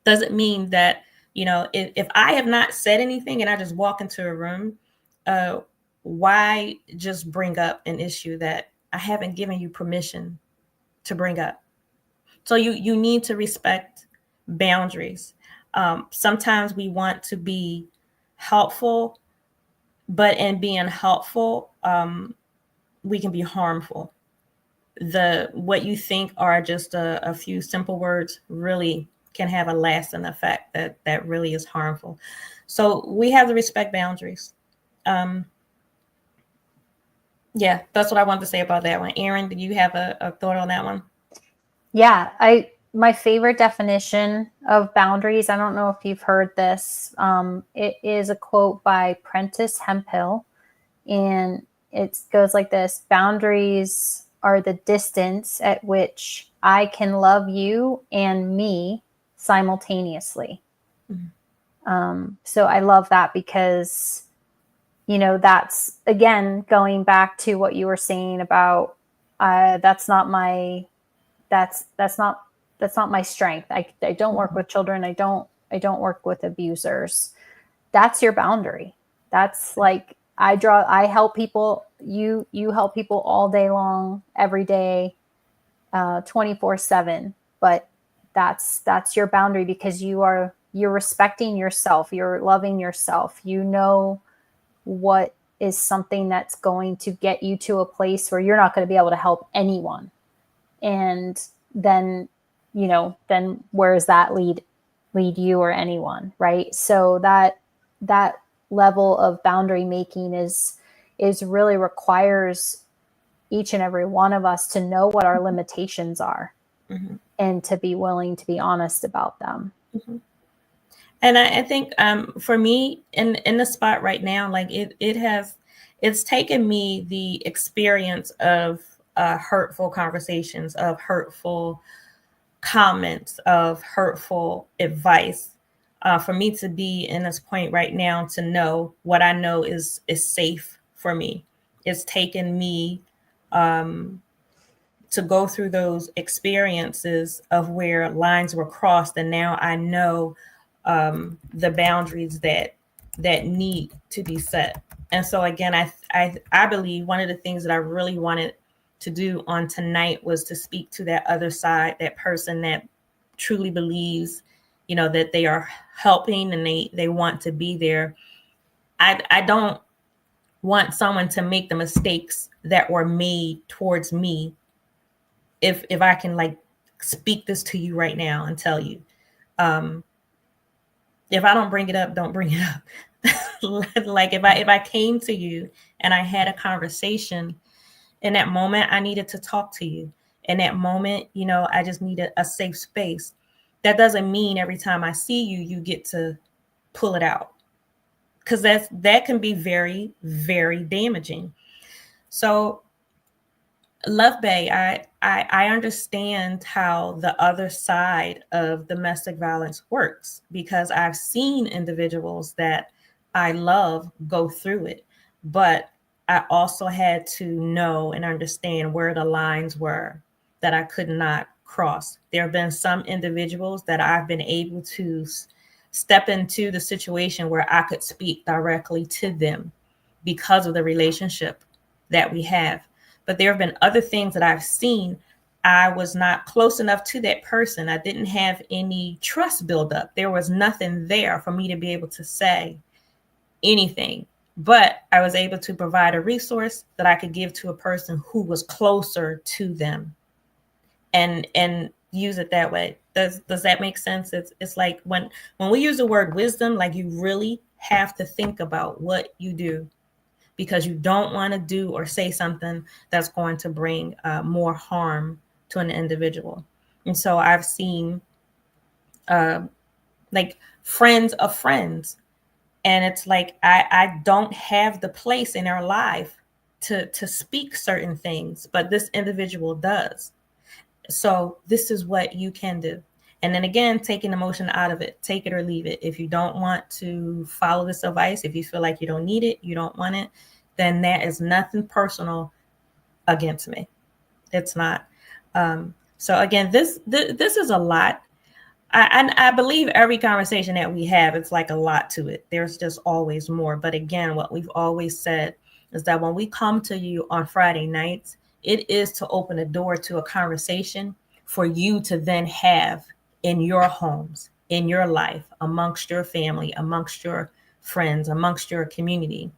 Doesn't mean that, if I have not said anything and I just walk into a room, why just bring up an issue that I haven't given you permission to bring up? So you need to respect boundaries. Sometimes we want to be helpful, but in being helpful, we can be harmful. What you think are just a few simple words really can have a lasting effect that really is harmful. So we have to respect boundaries. Yeah, that's what I wanted to say about that one. Erin, do you have a thought on that one? Yeah, my favorite definition of boundaries, I don't know if you've heard this. It is a quote by Prentice Hemphill, and it goes like this: boundaries are the distance at which I can love you and me simultaneously. Mm-hmm. So I love that because, that's, again, going back to what you were saying about that's not my strength. I don't work with children. I don't work with abusers. That's your boundary. That's like, I help people. You help people all day long, every day, 24/7. But that's your boundary, because you're respecting yourself. You're loving yourself. You know what is something that's going to get you to a place where you're not going to be able to help anyone. And then, then where does that lead you or anyone, right? So that level of boundary making is really requires each and every one of us to know what our limitations are, Mm-hmm. and to be willing to be honest about them. Mm-hmm. And I think for me in the spot right now, like it's taken me the experience of hurtful conversations, of hurtful comments, of hurtful advice, for me to be in this point right now to know what I know is safe for me. It's taken me to go through those experiences of where lines were crossed, and now I know the boundaries that need to be set. And so again, I believe one of the things that I really wanted to do on tonight was to speak to that other side, that person that truly believes, that they are helping and they want to be there. I don't want someone to make the mistakes that were made towards me. If I can like speak this to you right now and tell you, if I don't bring it up, don't bring it up. Like if I came to you and I had a conversation, in that moment I needed to talk to you. In that moment, I just needed a safe space. That doesn't mean every time I see you, you get to pull it out, because that can be very, very damaging. So Love Bay, I understand how the other side of domestic violence works, because I've seen individuals that I love go through it. But I also had to know and understand where the lines were that I could not cross. There have been some individuals that I've been able to step into the situation where I could speak directly to them because of the relationship that we have. But there have been other things that I've seen. I was not close enough to that person. I didn't have any trust build up. There was nothing there for me to be able to say anything. But I was able to provide a resource that I could give to a person who was closer to them, and use it that way. Does that make sense? It's like when we use the word wisdom, like you really have to think about what you do, because you don't want to do or say something that's going to bring more harm to an individual. And so I've seen like friends of friends, and it's like I don't have the place in our life to speak certain things, but this individual does. So this is what you can do. And then again, taking emotion out of it, take it or leave it. If you don't want to follow this advice, if you feel like you don't need it, you don't want it, then there is nothing personal against me. It's not. So again, this is a lot. I believe every conversation that we have, it's like a lot to it. There's just always more. But again, what we've always said is that when we come to you on Friday nights, it is to open a door to a conversation for you to then have in your homes, in your life, amongst your family, amongst your friends, amongst your community.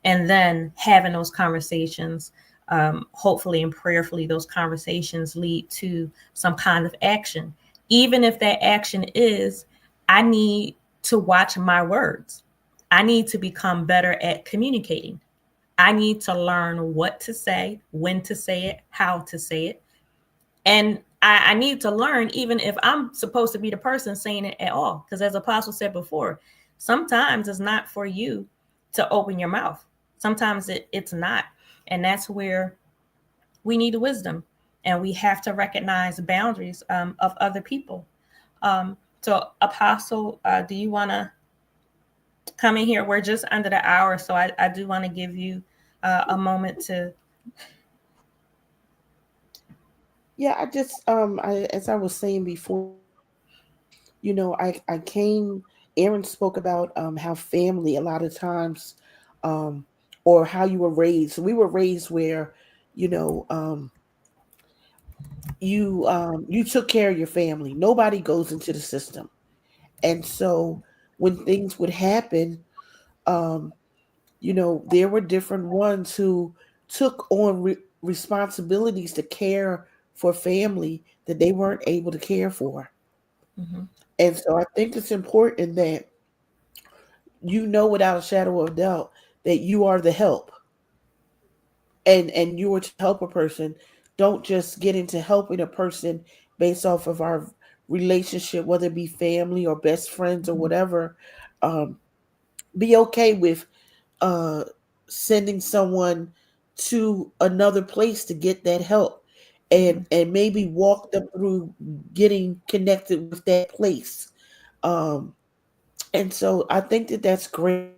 And then having those conversations, hopefully and prayerfully, those conversations lead to some kind of action. Even if that action is, I need to watch my words. I need to become better at communicating. I need to learn what to say, when to say it, how to say it. And I need to learn, even if I'm supposed to be the person saying it at all. Because as Apostle said before, sometimes it's not for you to open your mouth. Sometimes it's not. And that's where we need wisdom. And we have to recognize boundaries of other people. So Apostle, do you want to come in here? We're just under the hour. So I do want to give you a moment to. Yeah, I just as I was saying before, I came. Erin spoke about how family a lot of times or how you were raised. So we were raised where, you know, you took care of your family. Nobody goes into the system, and so when things would happen, um, there were different ones who took on responsibilities to care for family that they weren't able to care for. Mm-hmm. And so I think it's important that without a shadow of doubt that you are the help, and you are to help a person. Don't just get into helping a person based off of our relationship, whether it be family or best friends or whatever. Um, be okay with uh, sending someone to another place to get that help, Mm-hmm. and maybe walk them through getting connected with that place. Um, and so I think that that's great.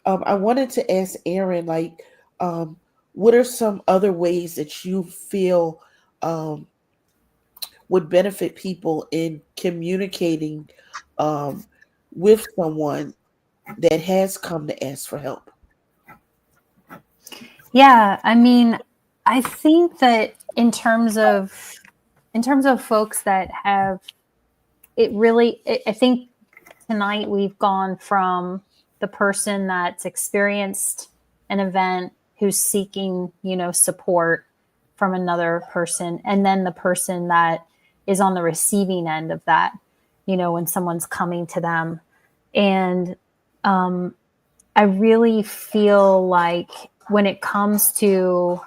I wanted to ask Erin, like, um, what are some other ways that you feel um, would benefit people in communicating um, with someone that has come to ask for help? Yeah, I mean, I think that in terms of folks that have it really, I think tonight we've gone from the person that's experienced an event who's seeking, support from another person, and then the person that is on the receiving end of that, when someone's coming to them. And um, I really feel like when it comes to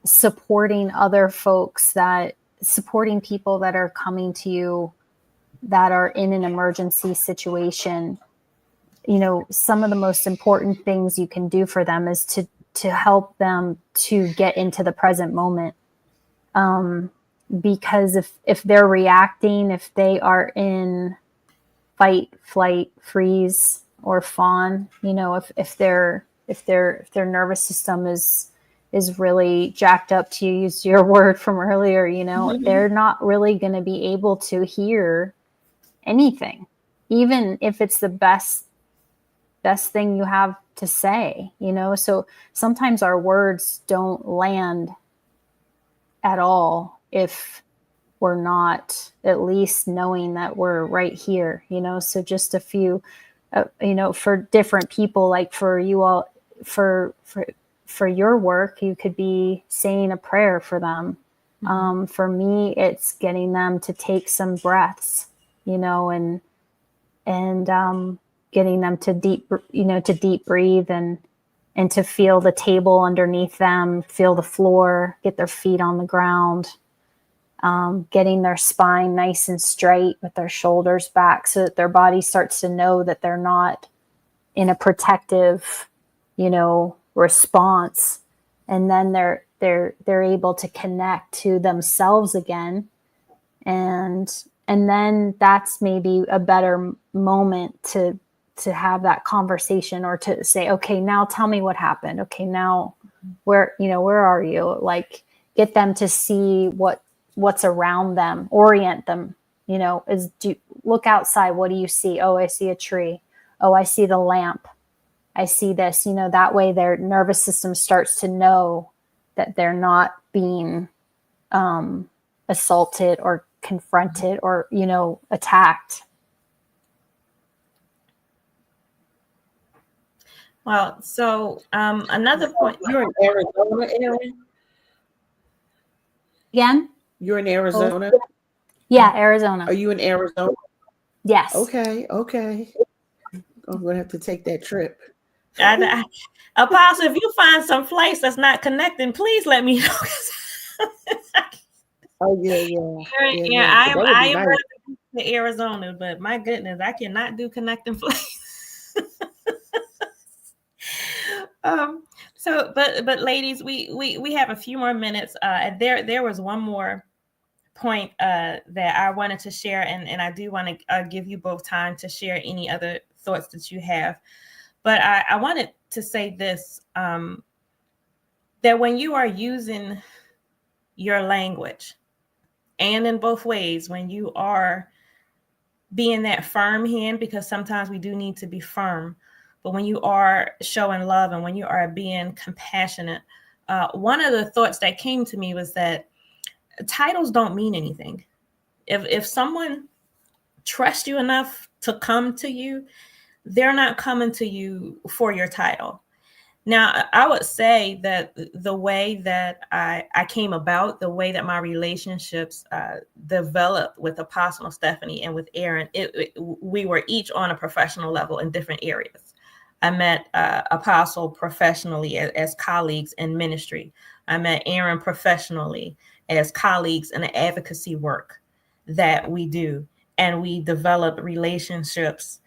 supporting people that are coming to you that are in an emergency situation, some of the most important things you can do for them is to help them to get into the present moment. Um, because if they're reacting, if they are in fight, flight, freeze, or fawn, if their nervous system is really jacked up, to use your word from earlier, Mm-hmm. they're not really going to be able to hear anything, even if it's the best thing you have to say. So sometimes our words don't land at all if we're not at least knowing that we're right here. So just a few, for different people, like for you all, for your work, you could be saying a prayer for them. For me, it's getting them to take some breaths, and getting them to deep breathe, and to feel the table underneath them, feel the floor, get their feet on the ground, getting their spine nice and straight with their shoulders back, so that their body starts to know that they're not in a protective, response. And then they're able to connect to themselves again. And then that's maybe a better moment to have that conversation, or to say, okay, now tell me what happened. Okay, now where are you? Like, get them to see what's around them, orient them, look outside. What do you see? Oh, I see a tree. Oh, I see the lamp. I see this. That way their nervous system starts to know that they're not being assaulted or confronted or attacked. Well, so another point. You're in Arizona, Erin? Again? You're in Oh, Arizona? yeah, Are Arizona. you in Arizona? Yes. Okay, okay. I'm gonna have to take that trip. Apostle, if you find some place that's not connecting, please let me know. Oh yeah. I am That would I be am nice. ready to Arizona, but my goodness, I cannot do connecting flights. um but ladies, we have a few more minutes. And there was one more point that I wanted to share, and I do want to give you both time to share any other thoughts that you have. But I wanted to say this, that when you are using your language, and in both ways, when you are being that firm hand, because sometimes we do need to be firm, but when you are showing love and when you are being compassionate, one of the thoughts that came to me was that titles don't mean anything. If someone trusts you enough to come to you, they're not coming to you for your title. Now, I would say that the way that I came about, the way that my relationships developed with Apostle Stephanie and with Erin, we were each on a professional level in different areas. I met Apostle professionally as colleagues in ministry. I met Erin professionally as colleagues in the advocacy work that we do. And we developed relationships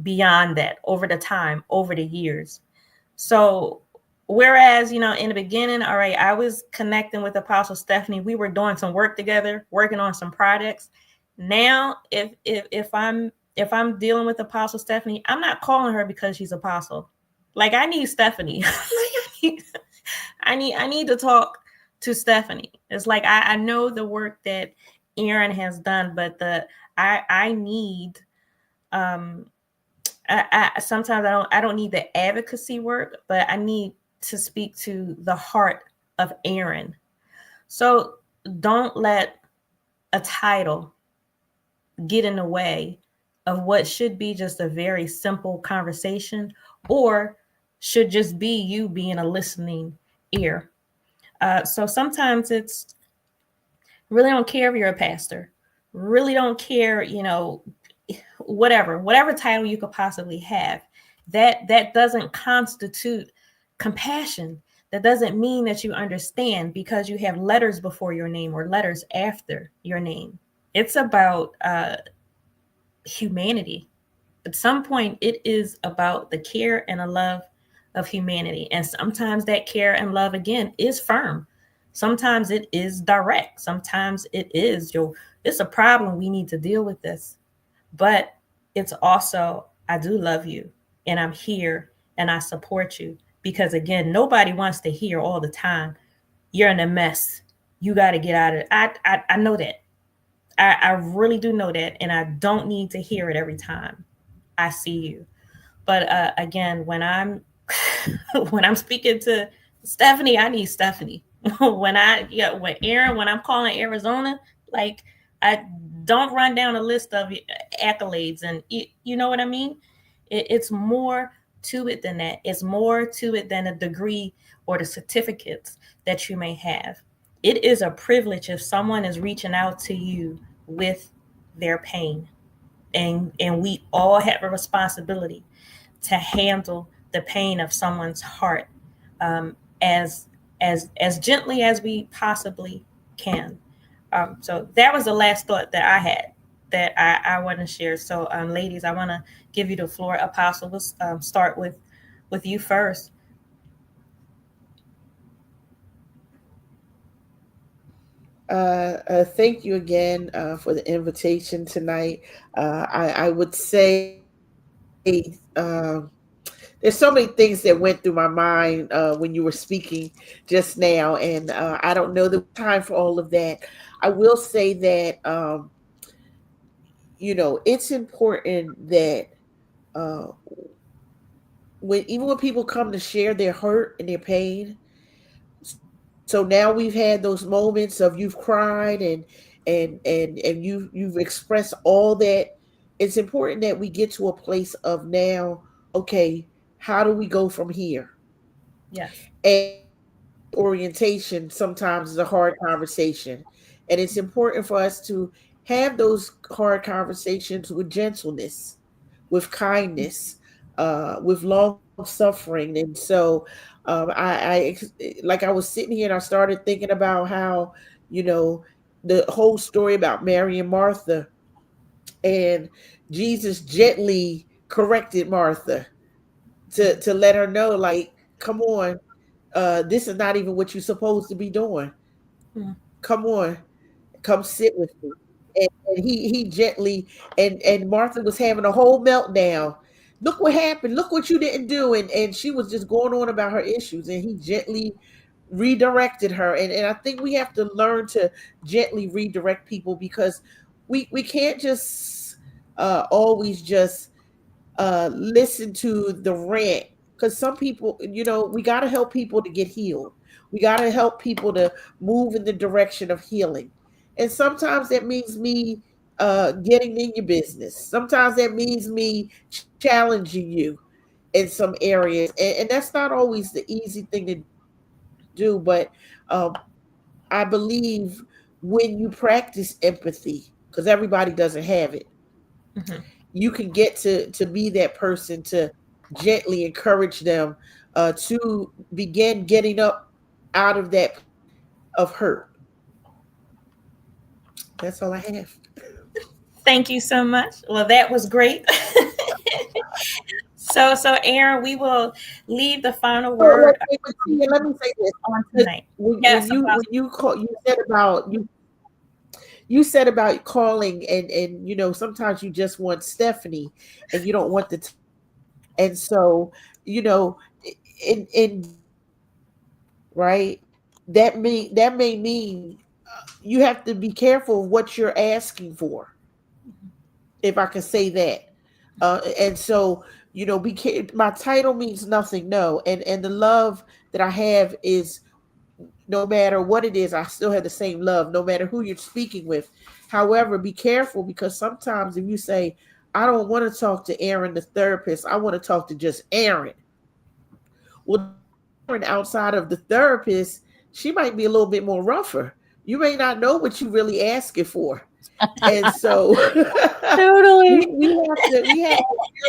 beyond that over the time, over the years. So whereas, in the beginning, all right, I was connecting with Apostle Stephanie. We were doing some work together, working on some projects. Now, if I'm dealing with Apostle Stephanie, I'm not calling her because she's apostle. Like, I need Stephanie. I need to talk to Stephanie. It's like I know the work that Erin has done, but I need sometimes I don't need the advocacy work, but I need to speak to the heart of Erin. So don't let a title get in the way of what should be just a very simple conversation, or should just be you being a listening ear. So sometimes it's really don't care if you're a pastor, really don't care, whatever title you could possibly have. That doesn't constitute compassion. That doesn't mean that you understand because you have letters before your name or letters after your name. It's about humanity. At some point, it is about the care and the love of humanity. And sometimes that care and love, again, is firm. Sometimes it is direct. Sometimes it is, it's a problem. We need to deal with this. But it's also, I do love you and I'm here and I support you. Because again, nobody wants to hear all the time, you're in a mess. You got to get out of it. I know that. I really do know that. And I don't need to hear it every time I see you. But again, when I'm when I'm speaking to Stephanie, I need Stephanie. When Erin, when I'm calling Arizona, like, I don't run down a list of accolades, and you know what I mean. It's more to it than that. It's more to it than a degree or the certificates that you may have. It is a privilege if someone is reaching out to you with their pain, and we all have a responsibility to handle the pain of someone's heart, um, as as gently as we possibly can. So that was the last thought that I had that I want to share. So, ladies, I want to give you the floor. Apostle, let's start with you first. Thank you again for the invitation tonight. I would say there's so many things that went through my mind when you were speaking just now, and I don't know the time for all of that. I will say that it's important that uh, even when people come to share their hurt and their pain. So now we've had those moments of you've cried and you've expressed all that. It's important that we get to a place of now, okay, how do we go from here? Yes. And orientation sometimes is a hard conversation. And it's important for us to have those hard conversations with gentleness, with kindness, with long suffering. And so, like I was sitting here and I started thinking about how, you know, the whole story about Mary and Martha, and Jesus gently corrected Martha to let her know, like, come on, this is not even what you're supposed to be doing. Mm. Come on, come sit with me. And he gently, and Martha was having a whole meltdown. Look what happened. Look what you didn't do. And she was just going on about her issues. And he gently redirected her. And I think we have to learn to gently redirect people, because we can't just always just listen to the rant, because some people, we got to help people to get healed. We got to help people to move in the direction of healing. And sometimes that means me getting in your business. Sometimes that means me challenging you in some areas. And that's not always the easy thing to do, but um, I believe when you practice empathy, because everybody doesn't have it, Mhm. you can get to be that person to gently encourage them to begin getting up out of that of hurt. That's all I have. Thank you so much. Well, that was great. So Erin, we will leave the final So word let me say this. on 'Cause tonight. when Yes, when Apostle. you call, you said about calling, and sometimes you just want Stephanie and you don't want the and so you know in right, that may mean you have to be careful of what you're asking for, if I can say that. And so, my title means nothing, no, and the love that I have is, no matter what it is, I still have the same love, no matter who you're speaking with. However, be careful, because sometimes if you say, I don't want to talk to Erin, the therapist, I want to talk to just Erin. Well, Erin, outside of the therapist, she might be a little bit more rougher. You may not know what you really asking for. And so Totally. we have to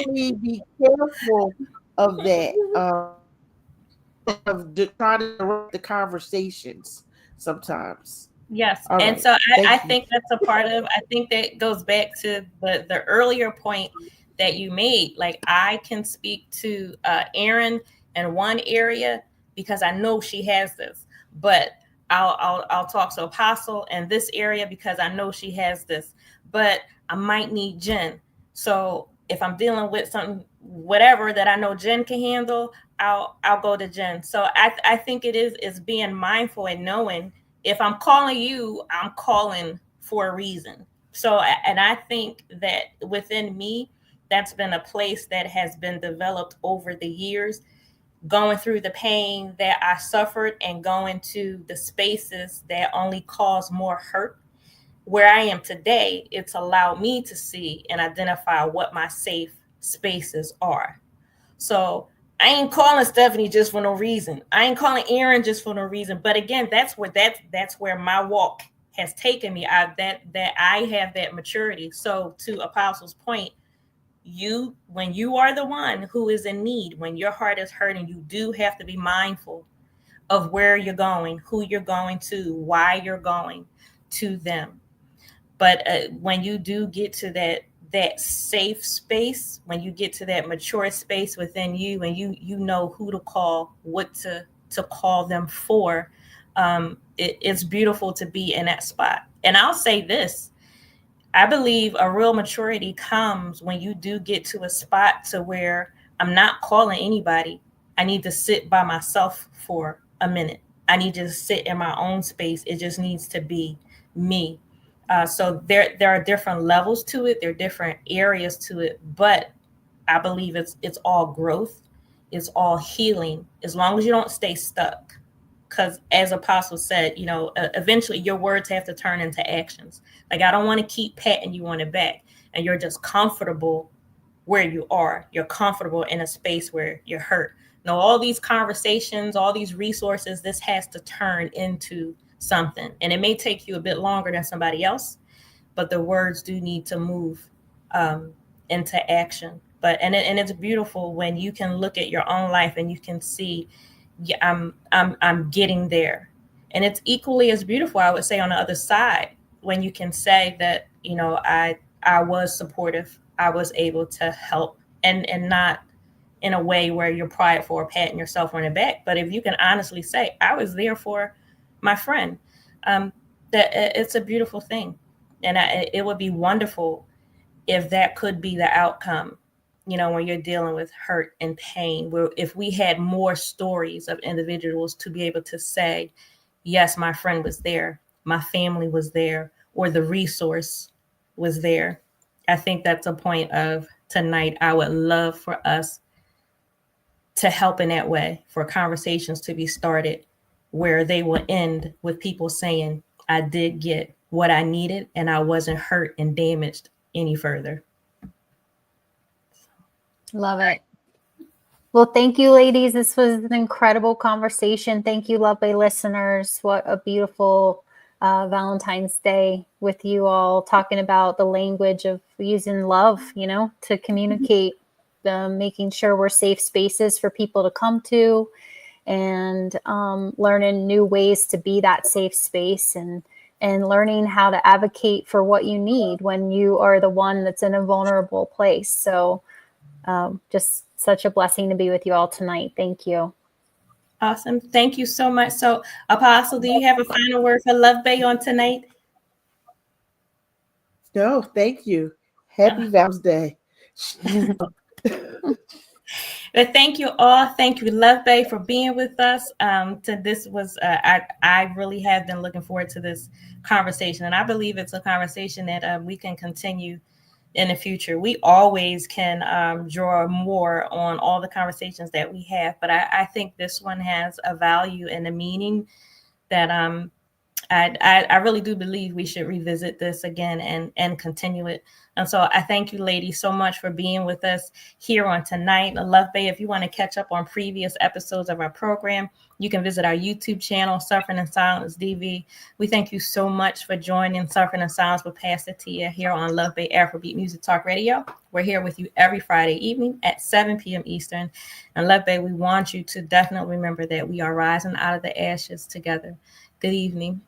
really be careful of that. Trying to direct the conversations sometimes. Yes. All And right. so I Thank you. think that's a part of, I think that goes back to the earlier point that you made. Like, I can speak to Erin in one area because I know she has this, but I'll talk to Apostle in this area because I know she has this, but I might need Jen. So if I'm dealing with something, whatever that I know Jen can handle, I'll go to Jen. So I think it is being mindful and knowing, if I'm calling you, I'm calling for a reason. So, and I think that within me, that's been a place that has been developed over the years, going through the pain that I suffered and going to the spaces that only cause more hurt. Where I am today, it's allowed me to see and identify what my safe spaces are. So I ain't calling Stephanie just for no reason. I ain't calling Erin just for no reason. But again, that's where my walk has taken me. That I have that maturity. So to Apostle's point, you, when you are the one who is in need, when your heart is hurting, you do have to be mindful of where you're going, who you're going to, why you're going to them. But when you do get to that safe space, when you get to that mature space within you, and you know who to call, what to call them for, it's beautiful to be in that spot. And I'll say this: I believe a real maturity comes when you do get to a spot to where I'm not calling anybody. I need to sit by myself for a minute. I need to sit in my own space. It just needs to be me. So there are different levels to it. There are different areas to it, but I believe it's all growth. It's all healing, as long as you don't stay stuck. Because as Apostle said, eventually your words have to turn into actions. Like, I don't want to keep patting you on the back and you're just comfortable where you are. You're comfortable in a space where you're hurt. No, all these conversations, all these resources, this has to turn into something. And it may take you a bit longer than somebody else, but the words do need to move um, into action. And it's beautiful when you can look at your own life and you can see, yeah, I'm getting there. And it's equally as beautiful, I would say, on the other side, when you can say that, I was supportive, I was able to help, and not in a way where you're prideful or patting yourself on the back. But if you can honestly say, I was there for my friend, um, that it's a beautiful thing. And it would be wonderful if that could be the outcome, when you're dealing with hurt and pain, where if we had more stories of individuals to be able to say, yes, my friend was there, my family was there, or the resource was there. I think that's a point of tonight, I would love for us to help in that way, for conversations to be started where they will end with people saying, I did get what I needed and I wasn't hurt and damaged any further. Love it. Well, thank you, ladies. This was an incredible conversation. Thank you, lovely listeners. What a beautiful Valentine's Day with you all, talking about the language of using love, to communicate, making sure we're safe spaces for people to come to, and learning new ways to be that safe space, and learning how to advocate for what you need when you are the one that's in a vulnerable place. So just such a blessing to be with you all tonight. Thank you. Awesome. Thank you so much. So, Apostle, do you have a final word for Love Bay on tonight? No, thank you. Happy Val's Day. But thank you all. Thank you, Love Bay, for being with us. This was I really have been looking forward to this conversation, and I believe it's a conversation that we can continue in the future. We always can draw more on all the conversations that we have, but I think this one has a value and a meaning that I really do believe we should revisit this again and continue it. And so I thank you, ladies, so much for being with us here on tonight. Love Bay, if you want to catch up on previous episodes of our program, you can visit our YouTube channel, Suffering in Silence DV. We thank you so much for joining Suffering in Silence with Pastor Tia here on Love Bay Afrobeat Music Talk Radio. We're here with you every Friday evening at 7 p.m. Eastern. And Love Bay, we want you to definitely remember that we are rising out of the ashes together. Good evening.